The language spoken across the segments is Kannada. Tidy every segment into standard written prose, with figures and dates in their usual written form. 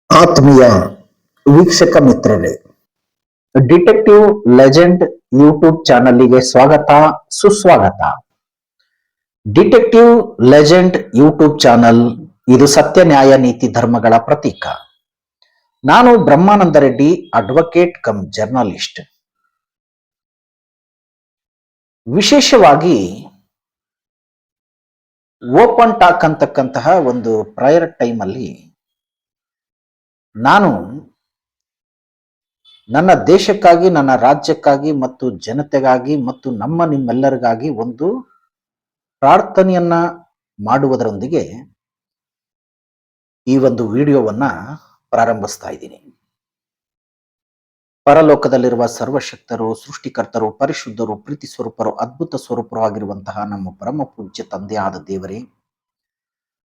ಆತ್ಮೀಯ ವೀಕ್ಷಕ ಮಿತ್ರರೇ, ಡಿಟೆಕ್ಟಿವ್ ಲೆಜೆಂಡ್ ಯೂಟ್ಯೂಬ್ ಚಾನಲ್ಗೆ ಸ್ವಾಗತ ಸುಸ್ವಾಗತ. ಡಿಟೆಕ್ಟಿವ್ ಲೆಜೆಂಡ್ ಯೂಟ್ಯೂಬ್ ಚಾನಲ್ ಇದು ಸತ್ಯ ನ್ಯಾಯ ನೀತಿ ಧರ್ಮಗಳ ಪ್ರತೀಕ. ನಾನು ಬ್ರಹ್ಮಾನಂದ ರೆಡ್ಡಿ, ಅಡ್ವೊಕೇಟ್ ಕಮ್ ಜರ್ನಲಿಸ್ಟ್. ವಿಶೇಷವಾಗಿ ಓಪನ್ ಟಾಕ್ ಅಂತಕ್ಕಂತಹ ಒಂದು ಪ್ರಯರ್ ಟೈಮ್ ಅಲ್ಲಿ ನಾನು ನನ್ನ ದೇಶಕ್ಕಾಗಿ, ನನ್ನ ರಾಜ್ಯಕ್ಕಾಗಿ ಮತ್ತು ಜನತೆಗಾಗಿ ಮತ್ತು ನಿಮ್ಮೆಲ್ಲರಿಗಾಗಿ ಒಂದು ಪ್ರಾರ್ಥನೆಯನ್ನ ಮಾಡುವುದರೊಂದಿಗೆ ಈ ಒಂದು ವಿಡಿಯೋವನ್ನ ಪ್ರಾರಂಭಿಸ್ತಾ ಇದ್ದೀನಿ. ಪರಲೋಕದಲ್ಲಿರುವ ಸರ್ವಶಕ್ತರು, ಸೃಷ್ಟಿಕರ್ತರು, ಪರಿಶುದ್ಧರು, ಪ್ರೀತಿ ಸ್ವರೂಪರು, ಅದ್ಭುತ ಸ್ವರೂಪರು ಆಗಿರುವಂತಹ ನಮ್ಮ ಪರಮ ಪೂಜ್ಯ ತಂದೆಯಾದ ದೇವರೇ,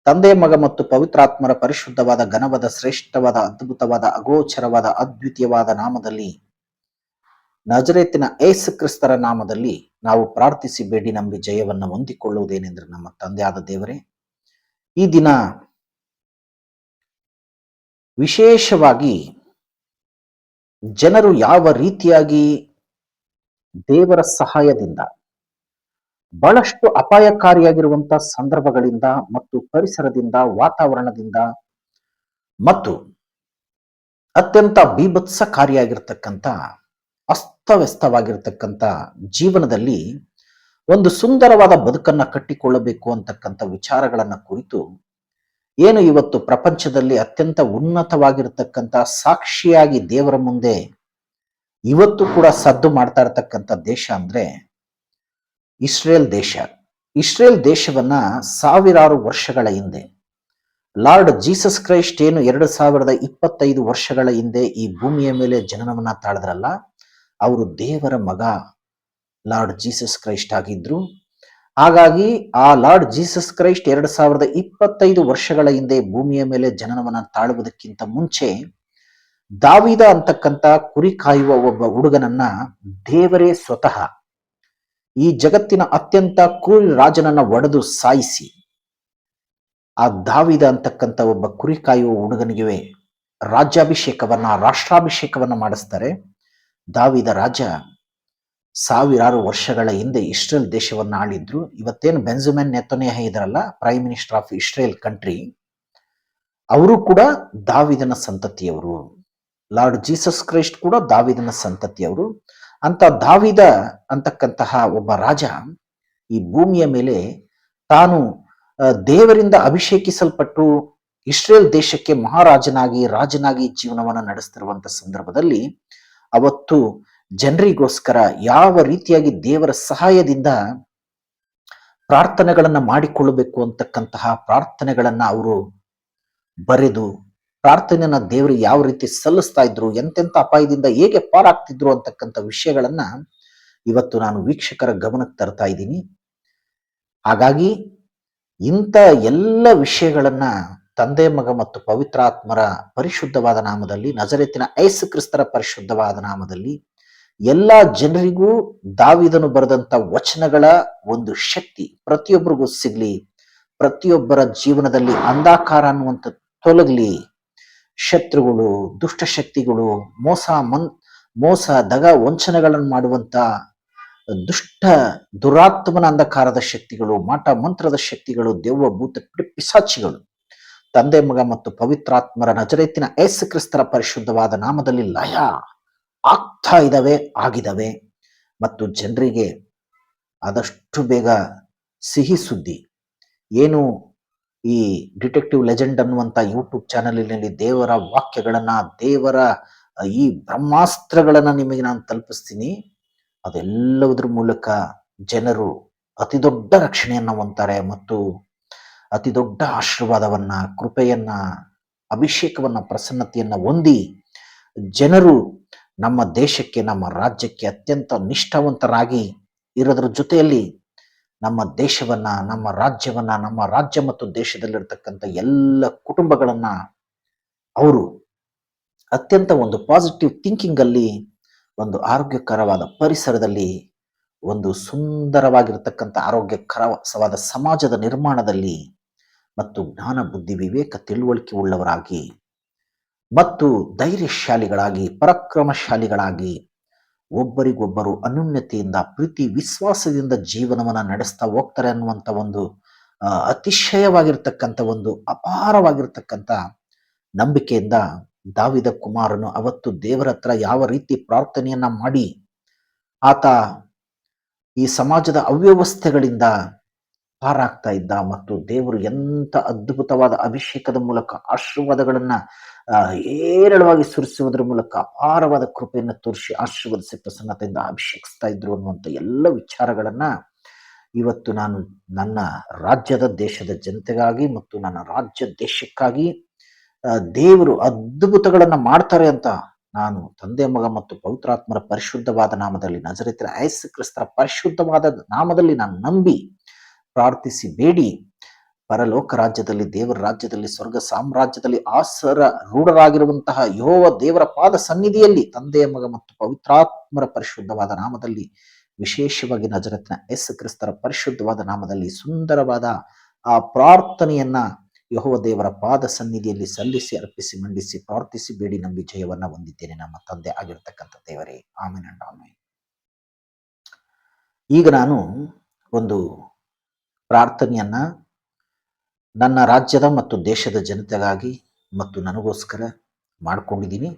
ತಂದೆ, ಮಗ ಮತ್ತು ಪವಿತ್ರಾತ್ಮರ ಪರಿಶುದ್ಧವಾದ, ಘನವಾದ, ಶ್ರೇಷ್ಠವಾದ, ಅದ್ಭುತವಾದ, ಅಗೋಚರವಾದ, ಅದ್ವಿತೀಯವಾದ ನಾಮದಲ್ಲಿ, ನಜರೇತಿನ ಯೇಸು ಕ್ರಿಸ್ತರ ನಾಮದಲ್ಲಿ ನಾವು ಪ್ರಾರ್ಥಿಸಿ ಬೇಡಿ ನಂಬಿ ಜಯವನ್ನು ಹೊಂದಿಕೊಳ್ಳುವುದೇನೆಂದ್ರೆ, ನಮ್ಮ ತಂದೆಯಾದ ದೇವರೇ, ಈ ದಿನ ವಿಶೇಷವಾಗಿ ಜನರು ಯಾವ ರೀತಿಯಾಗಿ ದೇವರ ಸಹಾಯದಿಂದ ಬಹಳಷ್ಟು ಅಪಾಯಕಾರಿಯಾಗಿರುವಂತಹ ಸಂದರ್ಭಗಳಿಂದ ಮತ್ತು ಪರಿಸರದಿಂದ, ವಾತಾವರಣದಿಂದ ಮತ್ತು ಅತ್ಯಂತ ಬೀಭತ್ಸಕಾರಿಯಾಗಿರ್ತಕ್ಕಂಥ ಅಸ್ತವ್ಯಸ್ತವಾಗಿರ್ತಕ್ಕಂಥ ಜೀವನದಲ್ಲಿ ಒಂದು ಸುಂದರವಾದ ಬದುಕನ್ನ ಕಟ್ಟಿಕೊಳ್ಳಬೇಕು ಅಂತಕ್ಕಂಥ ವಿಚಾರಗಳನ್ನ ಕುರಿತು ಏನು ಇವತ್ತು ಪ್ರಪಂಚದಲ್ಲಿ ಅತ್ಯಂತ ಉನ್ನತವಾಗಿರ್ತಕ್ಕಂಥ ಸಾಕ್ಷಿಯಾಗಿ ದೇವರ ಮುಂದೆ ಇವತ್ತು ಕೂಡ ಸದ್ದು ಮಾಡ್ತಾ ಇರತಕ್ಕಂಥ ದೇಶ ಅಂದ್ರೆ ಇಸ್ರೇಲ್ ದೇಶ. ಇಸ್ರೇಲ್ ದೇಶವನ್ನ ಸಾವಿರಾರು ವರ್ಷಗಳ ಹಿಂದೆ ಲಾರ್ಡ್ ಜೀಸಸ್ ಕ್ರೈಸ್ಟ್ ಏನು 2025 ವರ್ಷಗಳ ಹಿಂದೆ ಈ ಭೂಮಿಯ ಮೇಲೆ ಜನನವನ್ನ ತಾಳಿದ್ರಲ್ಲ, ಅವರು ದೇವರ ಮಗ ಲಾರ್ಡ್ ಜೀಸಸ್ ಕ್ರೈಸ್ಟ್ ಆಗಿದ್ರು. ಹಾಗಾಗಿ ಆ ಲಾರ್ಡ್ ಜೀಸಸ್ ಕ್ರೈಸ್ಟ್ 2025 ವರ್ಷಗಳ ಹಿಂದೆ ಭೂಮಿಯ ಮೇಲೆ ಜನನವನ್ನ ತಾಳುವುದಕ್ಕಿಂತ ಮುಂಚೆ ದಾವೀದ ಅಂತಕ್ಕಂಥ ಕುರಿ ಕಾಯುವ ಒಬ್ಬ ಹುಡುಗನನ್ನ ದೇವರೇ ಸ್ವತಃ ಈ ಜಗತ್ತಿನ ಅತ್ಯಂತ ಕ್ರೂರಿ ರಾಜನನ್ನ ಒಡೆದು ಸಾಯಿಸಿ ಆ ದಾವೀದ ಅಂತಕ್ಕಂಥ ಒಬ್ಬ ಕುರಿ ಕಾಯುವ ಹುಡುಗನಿಗೆ ರಾಷ್ಟ್ರಾಭಿಷೇಕವನ್ನ ಮಾಡಿಸ್ತಾರೆ. ದಾವೀದ ರಾಜ ಸಾವಿರಾರು ವರ್ಷಗಳ ಹಿಂದೆ ಇಸ್ರೇಲ್ ದೇಶವನ್ನ ಆಳಿದ್ರು. ಇವತ್ತೇನು ಬೆಂಜಮಿನ್ ನೆತನ್ಯಾಹು ಇದಾರಲ್ಲ, prime minister of Israel country, ಅವರು ಕೂಡ ದಾವೀದನ ಸಂತತಿಯವರು. ಲಾರ್ಡ್ ಜೀಸಸ್ ಕ್ರೈಸ್ಟ್ ಕೂಡ ದಾವೀದನ ಸಂತತಿಯವರು. ಅಂತ ದಾವೀದ ಅಂತಕ್ಕಂತಹ ಒಬ್ಬ ರಾಜ ಈ ಭೂಮಿಯ ಮೇಲೆ ತಾನು ದೇವರಿಂದ ಅಭಿಷೇಕಿಸಲ್ಪಟ್ಟು ಇಸ್ರೇಲ್ ದೇಶಕ್ಕೆ ರಾಜನಾಗಿ ಜೀವನವನ್ನ ನಡೆಸ್ತಿರುವಂತ ಸಂದರ್ಭದಲ್ಲಿ ಅವತ್ತು ಜನರಿಗೋಸ್ಕರ ಯಾವ ರೀತಿಯಾಗಿ ದೇವರ ಸಹಾಯದಿಂದ ಪ್ರಾರ್ಥನೆಗಳನ್ನ ಮಾಡಿಕೊಳ್ಳಬೇಕು ಅಂತಕ್ಕಂತಹ ಪ್ರಾರ್ಥನೆಗಳನ್ನ ಅವರು ಬರೆದು ಪ್ರಾರ್ಥನೆಯನ್ನ ದೇವರಿಗೆ ಯಾವ ರೀತಿ ಸಲ್ಲಿಸ್ತಾ ಇದ್ರು, ಎಂತೆಂತ ಅಪಾಯದಿಂದ ಹೇಗೆ ಪಾರಾಗ್ತಿದ್ರು ಅಂತಕ್ಕಂಥ ವಿಷಯಗಳನ್ನ ಇವತ್ತು ನಾನು ವೀಕ್ಷಕರ ಗಮನಕ್ಕೆ ತರ್ತಾ ಇದ್ದೀನಿ. ಹಾಗಾಗಿ ಇಂಥ ಎಲ್ಲ ವಿಷಯಗಳನ್ನ ತಂದೆ, ಮಗ ಮತ್ತು ಪವಿತ್ರಾತ್ಮರ ಪರಿಶುದ್ಧವಾದ ನಾಮದಲ್ಲಿ, ನಜರೇತಿನ ಯೇಸು ಕ್ರಿಸ್ತರ ಪರಿಶುದ್ಧವಾದ ನಾಮದಲ್ಲಿ ಎಲ್ಲ ಜನರಿಗೂ ದಾವೀದನು ಬರೆದಂತ ವಚನಗಳ ಒಂದು ಶಕ್ತಿ ಪ್ರತಿಯೊಬ್ಬರಿಗೂ ಸಿಗ್ಲಿ, ಪ್ರತಿಯೊಬ್ಬರ ಜೀವನದಲ್ಲಿ ಅಂಧಕಾರ ಅನ್ನುವಂಥ ತೊಲಗಲಿ, ಶತ್ರುಗಳು, ದುಷ್ಟಶಕ್ತಿಗಳು, ಮೋಸ ದಗ ವಂಚನೆಗಳನ್ನು ಮಾಡುವಂತ ದುಷ್ಟ ದುರಾತ್ಮನ ಅಂಧಕಾರದ ಶಕ್ತಿಗಳು, ಮಾಟ ಮಂತ್ರದ ಶಕ್ತಿಗಳು, ದೆವ್ವ ಭೂತ ಪಿಶಾಚಿಗಳು ತಂದೆ, ಮಗ ಮತ್ತು ಪವಿತ್ರಾತ್ಮರ ನಜರೇತಿನ ಯೇಸು ಕ್ರಿಸ್ತರ ಪರಿಶುದ್ಧವಾದ ನಾಮದಲ್ಲಿ ಲಯ ಆಗ್ತಾ ಆಗಿದವೆ. ಮತ್ತು ಜನರಿಗೆ ಆದಷ್ಟು ಬೇಗ ಸಿಹಿ ಸುದ್ದಿ ಏನು ಈ ಡಿಟೆಕ್ಟಿವ್ ಲೆಜೆಂಡ್ ಅನ್ನುವಂತ ಯೂಟ್ಯೂಬ್ ಚಾನಲಿನಲ್ಲಿ ದೇವರ ವಾಕ್ಯಗಳನ್ನ, ದೇವರ ಈ ಬ್ರಹ್ಮಾಸ್ತ್ರಗಳನ್ನ ನಿಮಗೆ ನಾನು ತಲುಪಿಸ್ತೀನಿ. ಅದೆಲ್ಲವುದ್ರ ಮೂಲಕ ಜನರು ಅತಿ ದೊಡ್ಡ ರಕ್ಷಣೆಯನ್ನ ಹೊಂತಾರೆ ಮತ್ತು ಅತಿ ದೊಡ್ಡ ಆಶೀರ್ವಾದವನ್ನ, ಕೃಪೆಯನ್ನ, ಅಭಿಷೇಕವನ್ನ, ಪ್ರಸನ್ನತೆಯನ್ನ ಹೊಂದಿ ಜನರು ನಮ್ಮ ದೇಶಕ್ಕೆ, ನಮ್ಮ ರಾಜ್ಯಕ್ಕೆ ಅತ್ಯಂತ ನಿಷ್ಠಾವಂತರಾಗಿ ಇರೋದ್ರ ಜೊತೆಯಲ್ಲಿ ನಮ್ಮ ದೇಶವನ್ನ, ನಮ್ಮ ರಾಜ್ಯ ಮತ್ತು ದೇಶದಲ್ಲಿರ್ತಕ್ಕಂಥ ಎಲ್ಲ ಕುಟುಂಬಗಳನ್ನ ಅವರು ಅತ್ಯಂತ ಒಂದು ಪಾಸಿಟಿವ್ ಥಿಂಕಿಂಗ್ ಅಲ್ಲಿ, ಒಂದು ಆರೋಗ್ಯಕರವಾದ ಪರಿಸರದಲ್ಲಿ, ಒಂದು ಸುಂದರವಾಗಿರ್ತಕ್ಕಂಥ ಆರೋಗ್ಯಕರವಾದ ಸಮಾಜದ ನಿರ್ಮಾಣದಲ್ಲಿ ಮತ್ತು ಜ್ಞಾನ, ಬುದ್ಧಿ, ವಿವೇಕ, ತಿಳುವಳಿಕೆ ಉಳ್ಳವರಾಗಿ ಮತ್ತು ಧೈರ್ಯಶಾಲಿಗಳಾಗಿ, ಪರಾಕ್ರಮಶಾಲಿಗಳಾಗಿ, ಒಬ್ಬರಿಗೊಬ್ಬರು ಅನ್ಯೋನ್ಯತೆಯಿಂದ, ಪ್ರೀತಿ ವಿಶ್ವಾಸದಿಂದ ಜೀವನವನ್ನ ನಡೆಸ್ತಾ ಹೋಗ್ತಾರೆ ಅನ್ನುವಂಥ ಒಂದು ಅತಿಶಯವಾಗಿರ್ತಕ್ಕಂಥ ಒಂದು ಅಪಾರವಾಗಿರ್ತಕ್ಕಂಥ ನಂಬಿಕೆಯಿಂದ ದಾವಿದ ಕುಮಾರನು ಅವತ್ತು ದೇವರ ಹತ್ರ ಯಾವ ರೀತಿ ಪ್ರಾರ್ಥನೆಯನ್ನ ಮಾಡಿ ಆತ ಈ ಸಮಾಜದ ಅವ್ಯವಸ್ಥೆಗಳಿಂದ ಪಾರಾಗ್ತಾ ಇದ್ದ ಮತ್ತು ದೇವರು ಎಂತ ಅದ್ಭುತವಾದ ಅಭಿಷೇಕದ ಮೂಲಕ ಆಶೀರ್ವಾದಗಳನ್ನ ಹೇರಳವಾಗಿ ಸುರಿಸುವುದರ ಮೂಲಕ ಅಪಾರವಾದ ಕೃಪೆಯನ್ನು ತೋರಿಸಿ ಆಶೀರ್ವದಿಸಿ ಪ್ರಸನ್ನತೆಯಿಂದ ಅಭಿಷೇಕಿಸ್ತಾ ಇದ್ರು ಅನ್ನುವಂಥ ಎಲ್ಲ ವಿಚಾರಗಳನ್ನ ಇವತ್ತು ನಾನು ನನ್ನ ರಾಜ್ಯದ ದೇಶದ ಜನತೆಗಾಗಿ ಮತ್ತು ನನ್ನ ರಾಜ್ಯ ದೇಶಕ್ಕಾಗಿ ದೇವರು ಅದ್ಭುತಗಳನ್ನ ಮಾಡ್ತಾರೆ ಅಂತ ನಾನು ತಂದೆ, ಮಗ ಮತ್ತು ಪವಿತ್ರಾತ್ಮರ ಪರಿಶುದ್ಧವಾದ ನಾಮದಲ್ಲಿ, ನಜರೇತಿನ ಯೇಸು ಕ್ರಿಸ್ತರ ಪರಿಶುದ್ಧವಾದ ನಾಮದಲ್ಲಿ ನಾನು ನಂಬಿ ಪ್ರಾರ್ಥಿಸಿ ಬೇಡಿ ಪರಲೋಕ ರಾಜ್ಯದಲ್ಲಿ, ದೇವರ ರಾಜ್ಯದಲ್ಲಿ, ಸ್ವರ್ಗ ಸಾಮ್ರಾಜ್ಯದಲ್ಲಿ ಆಸರ ರೂಢರಾಗಿರುವಂತಹ ಯೆಹೋವ ದೇವರ ಪಾದ ಸನ್ನಿಧಿಯಲ್ಲಿ ತಂದೆಯ, ಮಗ ಮತ್ತು ಪವಿತ್ರಾತ್ಮರ ಪರಿಶುದ್ಧವಾದ ನಾಮದಲ್ಲಿ, ವಿಶೇಷವಾಗಿ ನಜರೇತಿನ ಯೇಸು ಕ್ರಿಸ್ತರ ಪರಿಶುದ್ಧವಾದ ನಾಮದಲ್ಲಿ ಸುಂದರವಾದ ಆ ಪ್ರಾರ್ಥನೆಯನ್ನ ಯೆಹೋವ ದೇವರ ಪಾದ ಸನ್ನಿಧಿಯಲ್ಲಿ ಸಲ್ಲಿಸಿ, ಅರ್ಪಿಸಿ, ಮಂಡಿಸಿ, ಪ್ರಾರ್ಥಿಸಿ ಬೇಡಿ ನಂಬಿ ಜಯವನ್ನ ಹೊಂದಿದ್ದೇನೆ ನಮ್ಮ ತಂದೆ ಆಗಿರ್ತಕ್ಕಂಥ ದೇವರೇ. Amen and amen. ಈಗ ನಾನು ಒಂದು ಪ್ರಾರ್ಥನೆಯನ್ನ ನನ್ನ ರಾಜ್ಯದ ಮತ್ತು ದೇಶದ ಜನತೆಗಾಗಿ ಮತ್ತು ನನಗೋಸ್ಕರ ಮಾಡ್ಕೊಂಡಿದ್ದೀನಿ.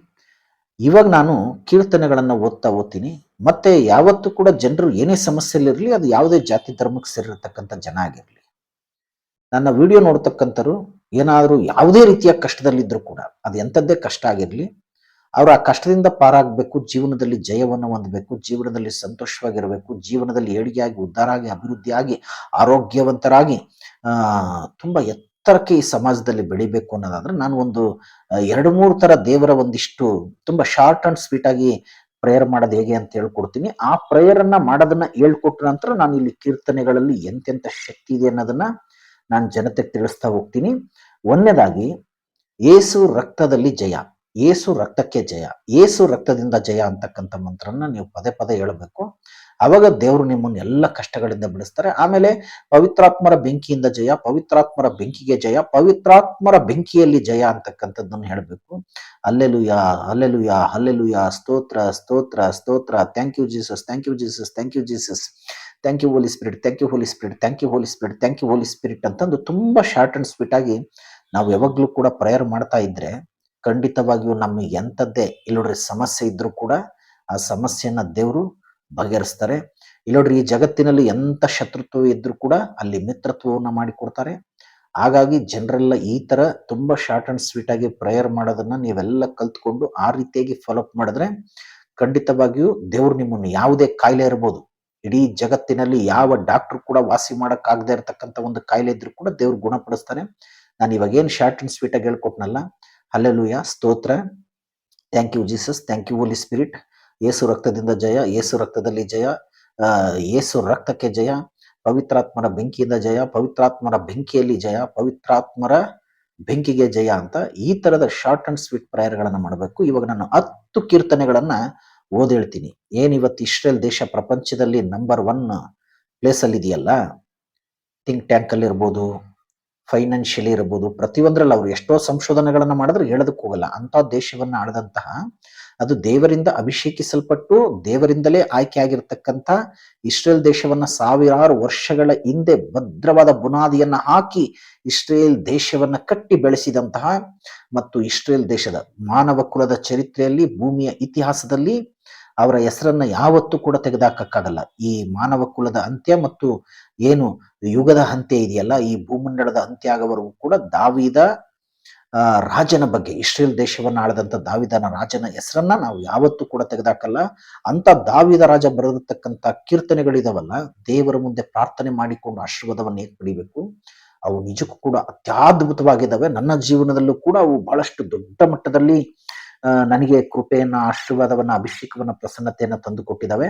ಇವಾಗ ನಾನು ಕೀರ್ತನೆಗಳನ್ನು ಓದ್ತೀನಿ. ಮತ್ತೆ ಯಾವತ್ತೂ ಕೂಡ ಜನರು ಏನೇ ಸಮಸ್ಯೆಲಿರಲಿ, ಅದು ಯಾವುದೇ ಜಾತಿ ಧರ್ಮಕ್ಕೆ ಸೇರಿರ್ತಕ್ಕಂಥ ಜನ ಆಗಿರಲಿ, ನನ್ನ ವಿಡಿಯೋ ನೋಡ್ತಕ್ಕಂಥರು ಏನಾದರೂ ಯಾವುದೇ ರೀತಿಯ ಕಷ್ಟದಲ್ಲಿದ್ದರೂ ಕೂಡ, ಅದು ಎಂಥದ್ದೇ ಕಷ್ಟ ಆಗಿರಲಿ, ಅವರು ಆ ಕಷ್ಟದಿಂದ ಪಾರಾಗಬೇಕು, ಜೀವನದಲ್ಲಿ ಜಯವನ್ನು ಹೊಂದಬೇಕು, ಜೀವನದಲ್ಲಿ ಸಂತೋಷವಾಗಿರಬೇಕು, ಜೀವನದಲ್ಲಿ ಏಳಿಗೆಯಾಗಿ, ಉದ್ಧಾರಾಗಿ, ಅಭಿವೃದ್ಧಿಯಾಗಿ, ಆರೋಗ್ಯವಂತರಾಗಿ ತುಂಬ ಎತ್ತರಕ್ಕೆ ಈ ಸಮಾಜದಲ್ಲಿ ಬೆಳಿಬೇಕು ಅನ್ನೋದಾದ್ರೆ ನಾನು ಒಂದು 2-3 ಥರ ದೇವರ ಒಂದಿಷ್ಟು ತುಂಬ ಶಾರ್ಟ್ ಅಂಡ್ ಸ್ವೀಟ್ ಆಗಿ ಪ್ರೇಯರ್ ಮಾಡೋದು ಹೇಗೆ ಅಂತ ಹೇಳ್ಕೊಡ್ತೀನಿ. ಆ ಪ್ರೇಯರನ್ನ ಮಾಡೋದನ್ನ ಹೇಳ್ಕೊಟ್ಟ ನಂತರ ನಾನು ಇಲ್ಲಿ ಕೀರ್ತನೆಗಳಲ್ಲಿ ಎಂತೆಂಥ ಶಕ್ತಿ ಇದೆ ಅನ್ನೋದನ್ನ ನಾನು ಜನತೆಗೆ ತಿಳಿಸ್ತಾ ಹೋಗ್ತೀನಿ. ಒಂದನೇದಾಗಿ, ಏಸು ರಕ್ತದಲ್ಲಿ ಜಯ, ಏಸು ರಕ್ತಕ್ಕೆ ಜಯ, ಏಸು ರಕ್ತದಿಂದ ಜಯ ಅಂತಕ್ಕಂಥ ಮಂತ್ರನ ನೀವು ಪದೇ ಪದೇ ಹೇಳಬೇಕು. ಅವಾಗ ದೇವರು ನಿಮ್ಮನ್ನು ಎಲ್ಲ ಕಷ್ಟಗಳಿಂದ ಬಿಡಿಸ್ತಾರೆ. ಆಮೇಲೆ ಪವಿತ್ರಾತ್ಮರ ಬೆಂಕಿಯಿಂದ ಜಯ, ಪವಿತ್ರಾತ್ಮರ ಬೆಂಕಿಗೆ ಜಯ, ಪವಿತ್ರಾತ್ಮರ ಬೆಂಕಿಯಲ್ಲಿ ಜಯ ಅಂತಕ್ಕಂಥದ್ದನ್ನು ಹೇಳಬೇಕು. ಹಲ್ಲೆಲೂಯಾ, ಹಲ್ಲೆಲೂಯಾ, ಹಲ್ಲೆಲೂಯಾ, ಸ್ತೋತ್ರ, ಸ್ತೋತ್ರ, ಸ್ತೋತ್ರ, thank you Jesus, thank you Jesus, thank you Jesus, thank you Holi spirit, thank you Holi spirit, thank you Holi spirit, thank you Holi spirit ಅಂತಂದು ತುಂಬಾ ಶಾರ್ಟ್ ಅಂಡ್ ಸ್ವೀಟ್ ಆಗಿ ನಾವು ಯಾವಾಗ್ಲೂ ಕೂಡ ಪ್ರೇಯರ್ ಮಾಡ್ತಾ ಇದ್ರೆ ಖಂಡಿತವಾಗಿಯೂ ನಮಗೆ ಎಂಥದ್ದೇ ಇಲ್ಲೋಡ್ರಿ ಸಮಸ್ಯೆ ಇದ್ರೂ ಕೂಡ ಆ ಸಮಸ್ಯೆಯನ್ನ ದೇವರು ಬಗೆಹರಿಸ್ತಾರೆ. ಇಲ್ಲೋಡ್ರಿ ಈ ಜಗತ್ತಿನಲ್ಲಿ ಎಂತ ಶತ್ರುತ್ವ ಇದ್ರೂ ಕೂಡ ಅಲ್ಲಿ ಮಿತ್ರತ್ವವನ್ನ ಮಾಡಿಕೊಡ್ತಾರೆ. ಹಾಗಾಗಿ ಜನರೆಲ್ಲ ಈ ತರ ತುಂಬಾ ಶಾರ್ಟ್ ಅಂಡ್ ಸ್ವೀಟ್ ಆಗಿ ಪ್ರೇಯರ್ ಮಾಡೋದನ್ನ ನೀವೆಲ್ಲ ಕಲ್ತ್ಕೊಂಡು ಆ ರೀತಿಯಾಗಿ ಫಾಲೋ ಅಪ್ ಮಾಡಿದ್ರೆ ಖಂಡಿತವಾಗಿಯೂ ದೇವ್ರು ನಿಮ್ಮನ್ನು ಯಾವುದೇ ಕಾಯಿಲೆ ಇರ್ಬೋದು, ಇಡೀ ಜಗತ್ತಿನಲ್ಲಿ ಯಾವ ಡಾಕ್ಟರ್ ಕೂಡ ವಾಸಿ ಮಾಡಕ್ಕಾಗದೇ ಇರತಕ್ಕಂಥ ಒಂದು ಕಾಯಿಲೆ ಇದ್ರೂ ಕೂಡ ದೇವ್ರು ಗುಣಪಡಿಸ್ತಾನೆ. ನಾನು ಇವಾಗ ಏನು ಶಾರ್ಟ್ ಅಂಡ್ ಸ್ವೀಟ್ ಆಗಿ ಹೇಳ್ಕೊಟ್ನಲ್ಲ, ಹಲ್ಲೆಲೂಯಾ, ಸ್ತೋತ್ರ, thank you Jesus, thank you Holi Spirit, Yesu ರಕ್ತದಿಂದ ಜಯ, ಏಸು ರಕ್ತದಲ್ಲಿ ಜಯ, ಏಸು ರಕ್ತಕ್ಕೆ ಜಯ, ಪವಿತ್ರಾತ್ಮರ ಬೆಂಕಿಯಿಂದ ಜಯ, ಪವಿತ್ರಾತ್ಮರ ಬೆಂಕಿಯಲ್ಲಿ ಜಯ, ಪವಿತ್ರಾತ್ಮರ ಬೆಂಕಿಗೆ ಜಯ ಅಂತ ಈ ತರದ ಶಾರ್ಟ್ ಅಂಡ್ ಸ್ವೀಟ್ ಪ್ರೇಯರ್ಗಳನ್ನ ಮಾಡಬೇಕು. ಇವಾಗ ನಾನು 10 ಕೀರ್ತನೆಗಳನ್ನ ಓದೇಳ್ತೀನಿ. ಏನಿವತ್ತು ಇಸ್ರೇಲ್ ದೇಶ ಪ್ರಪಂಚದಲ್ಲಿ ನಂಬರ್ 1 ಪ್ಲೇಸ್ ಅಲ್ಲಿ ಇದೆಯಲ್ಲ, ಥಿಂಕ್ ಟ್ಯಾಂಕ್ ಅಲ್ಲಿ ಇರ್ಬೋದು, ಫೈನಾನ್ಷಿಯಲಿ ಇರ್ಬೋದು, ಪ್ರತಿಯೊಂದರಲ್ಲಿ ಅವರು ಎಷ್ಟೋ ಸಂಶೋಧನೆಗಳನ್ನ ಮಾಡಿದ್ರೆ ಹೇಳೋದಕ್ಕೆ ಹೋಗಲ್ಲ. ಅಂತ ದೇಶವನ್ನ ಆಳದಂತಹ, ಅದು ದೇವರಿಂದ ಅಭಿಷೇಕಿಸಲ್ಪಟ್ಟು ದೇವರಿಂದಲೇ ಆಯ್ಕೆ ಆಗಿರ್ತಕ್ಕಂಥ ಇಸ್ರೇಲ್ ದೇಶವನ್ನ ಸಾವಿರಾರು ವರ್ಷಗಳ ಹಿಂದೆ ಭದ್ರವಾದ ಬುನಾದಿಯನ್ನ ಹಾಕಿ ಇಸ್ರೇಲ್ ದೇಶವನ್ನ ಕಟ್ಟಿ ಬೆಳೆಸಿದಂತಹ ಮತ್ತು ಇಸ್ರೇಲ್ ದೇಶದ ಮಾನವ ಕುಲದ ಚರಿತ್ರೆಯಲ್ಲಿ, ಭೂಮಿಯ ಇತಿಹಾಸದಲ್ಲಿ ಅವರ ಹೆಸರನ್ನ ಯಾವತ್ತೂ ಕೂಡ ತೆಗೆದುಹಾಕಕ್ಕಾಗಲ್ಲ. ಈ ಮಾನವ ಕುಲದ ಅಂತ್ಯ ಮತ್ತು ಏನು ಯುಗದ ಅಂತ್ಯ ಇದೆಯಲ್ಲ, ಈ ಭೂಮಂಡಲದ ಅಂತ್ಯ ಆಗೋವರೆಗೂ ಕೂಡ ದಾವೀದ ರಾಜನ ಬಗ್ಗೆ, ಇಸ್ರೇಲ್ ದೇಶವನ್ನ ಆಳದಂತ ದಾವೀದನ ರಾಜನ ಹೆಸರನ್ನ ನಾವು ಯಾವತ್ತೂ ಕೂಡ ತೆಗೆದುಹಾಕಲ್ಲ. ಅಂತ ದಾವೀದ ರಾಜ ಬರೆದಿರ್ತಕ್ಕಂಥ ಕೀರ್ತನೆಗಳಿದಾವಲ್ಲ, ದೇವರ ಮುಂದೆ ಪ್ರಾರ್ಥನೆ ಮಾಡಿಕೊಂಡು ಆಶೀರ್ವಾದವನ್ನು ಹೇಗೆ ಪಡಿಬೇಕು, ಅವು ನಿಜಕ್ಕೂ ಕೂಡ ಅತ್ಯದ್ಭುತವಾಗಿದ್ದಾವೆ. ನನ್ನ ಜೀವನದಲ್ಲೂ ಕೂಡ ಅವು ಬಹಳಷ್ಟು ದೊಡ್ಡ ಮಟ್ಟದಲ್ಲಿ ನನಗೆ ಕೃಪೆಯನ್ನ, ಆಶೀರ್ವಾದವನ್ನ, ಅಭಿಷೇಕವನ್ನ, ಪ್ರಸನ್ನತೆಯನ್ನ ತಂದು ಕೊಟ್ಟಿದ್ದಾವೆ.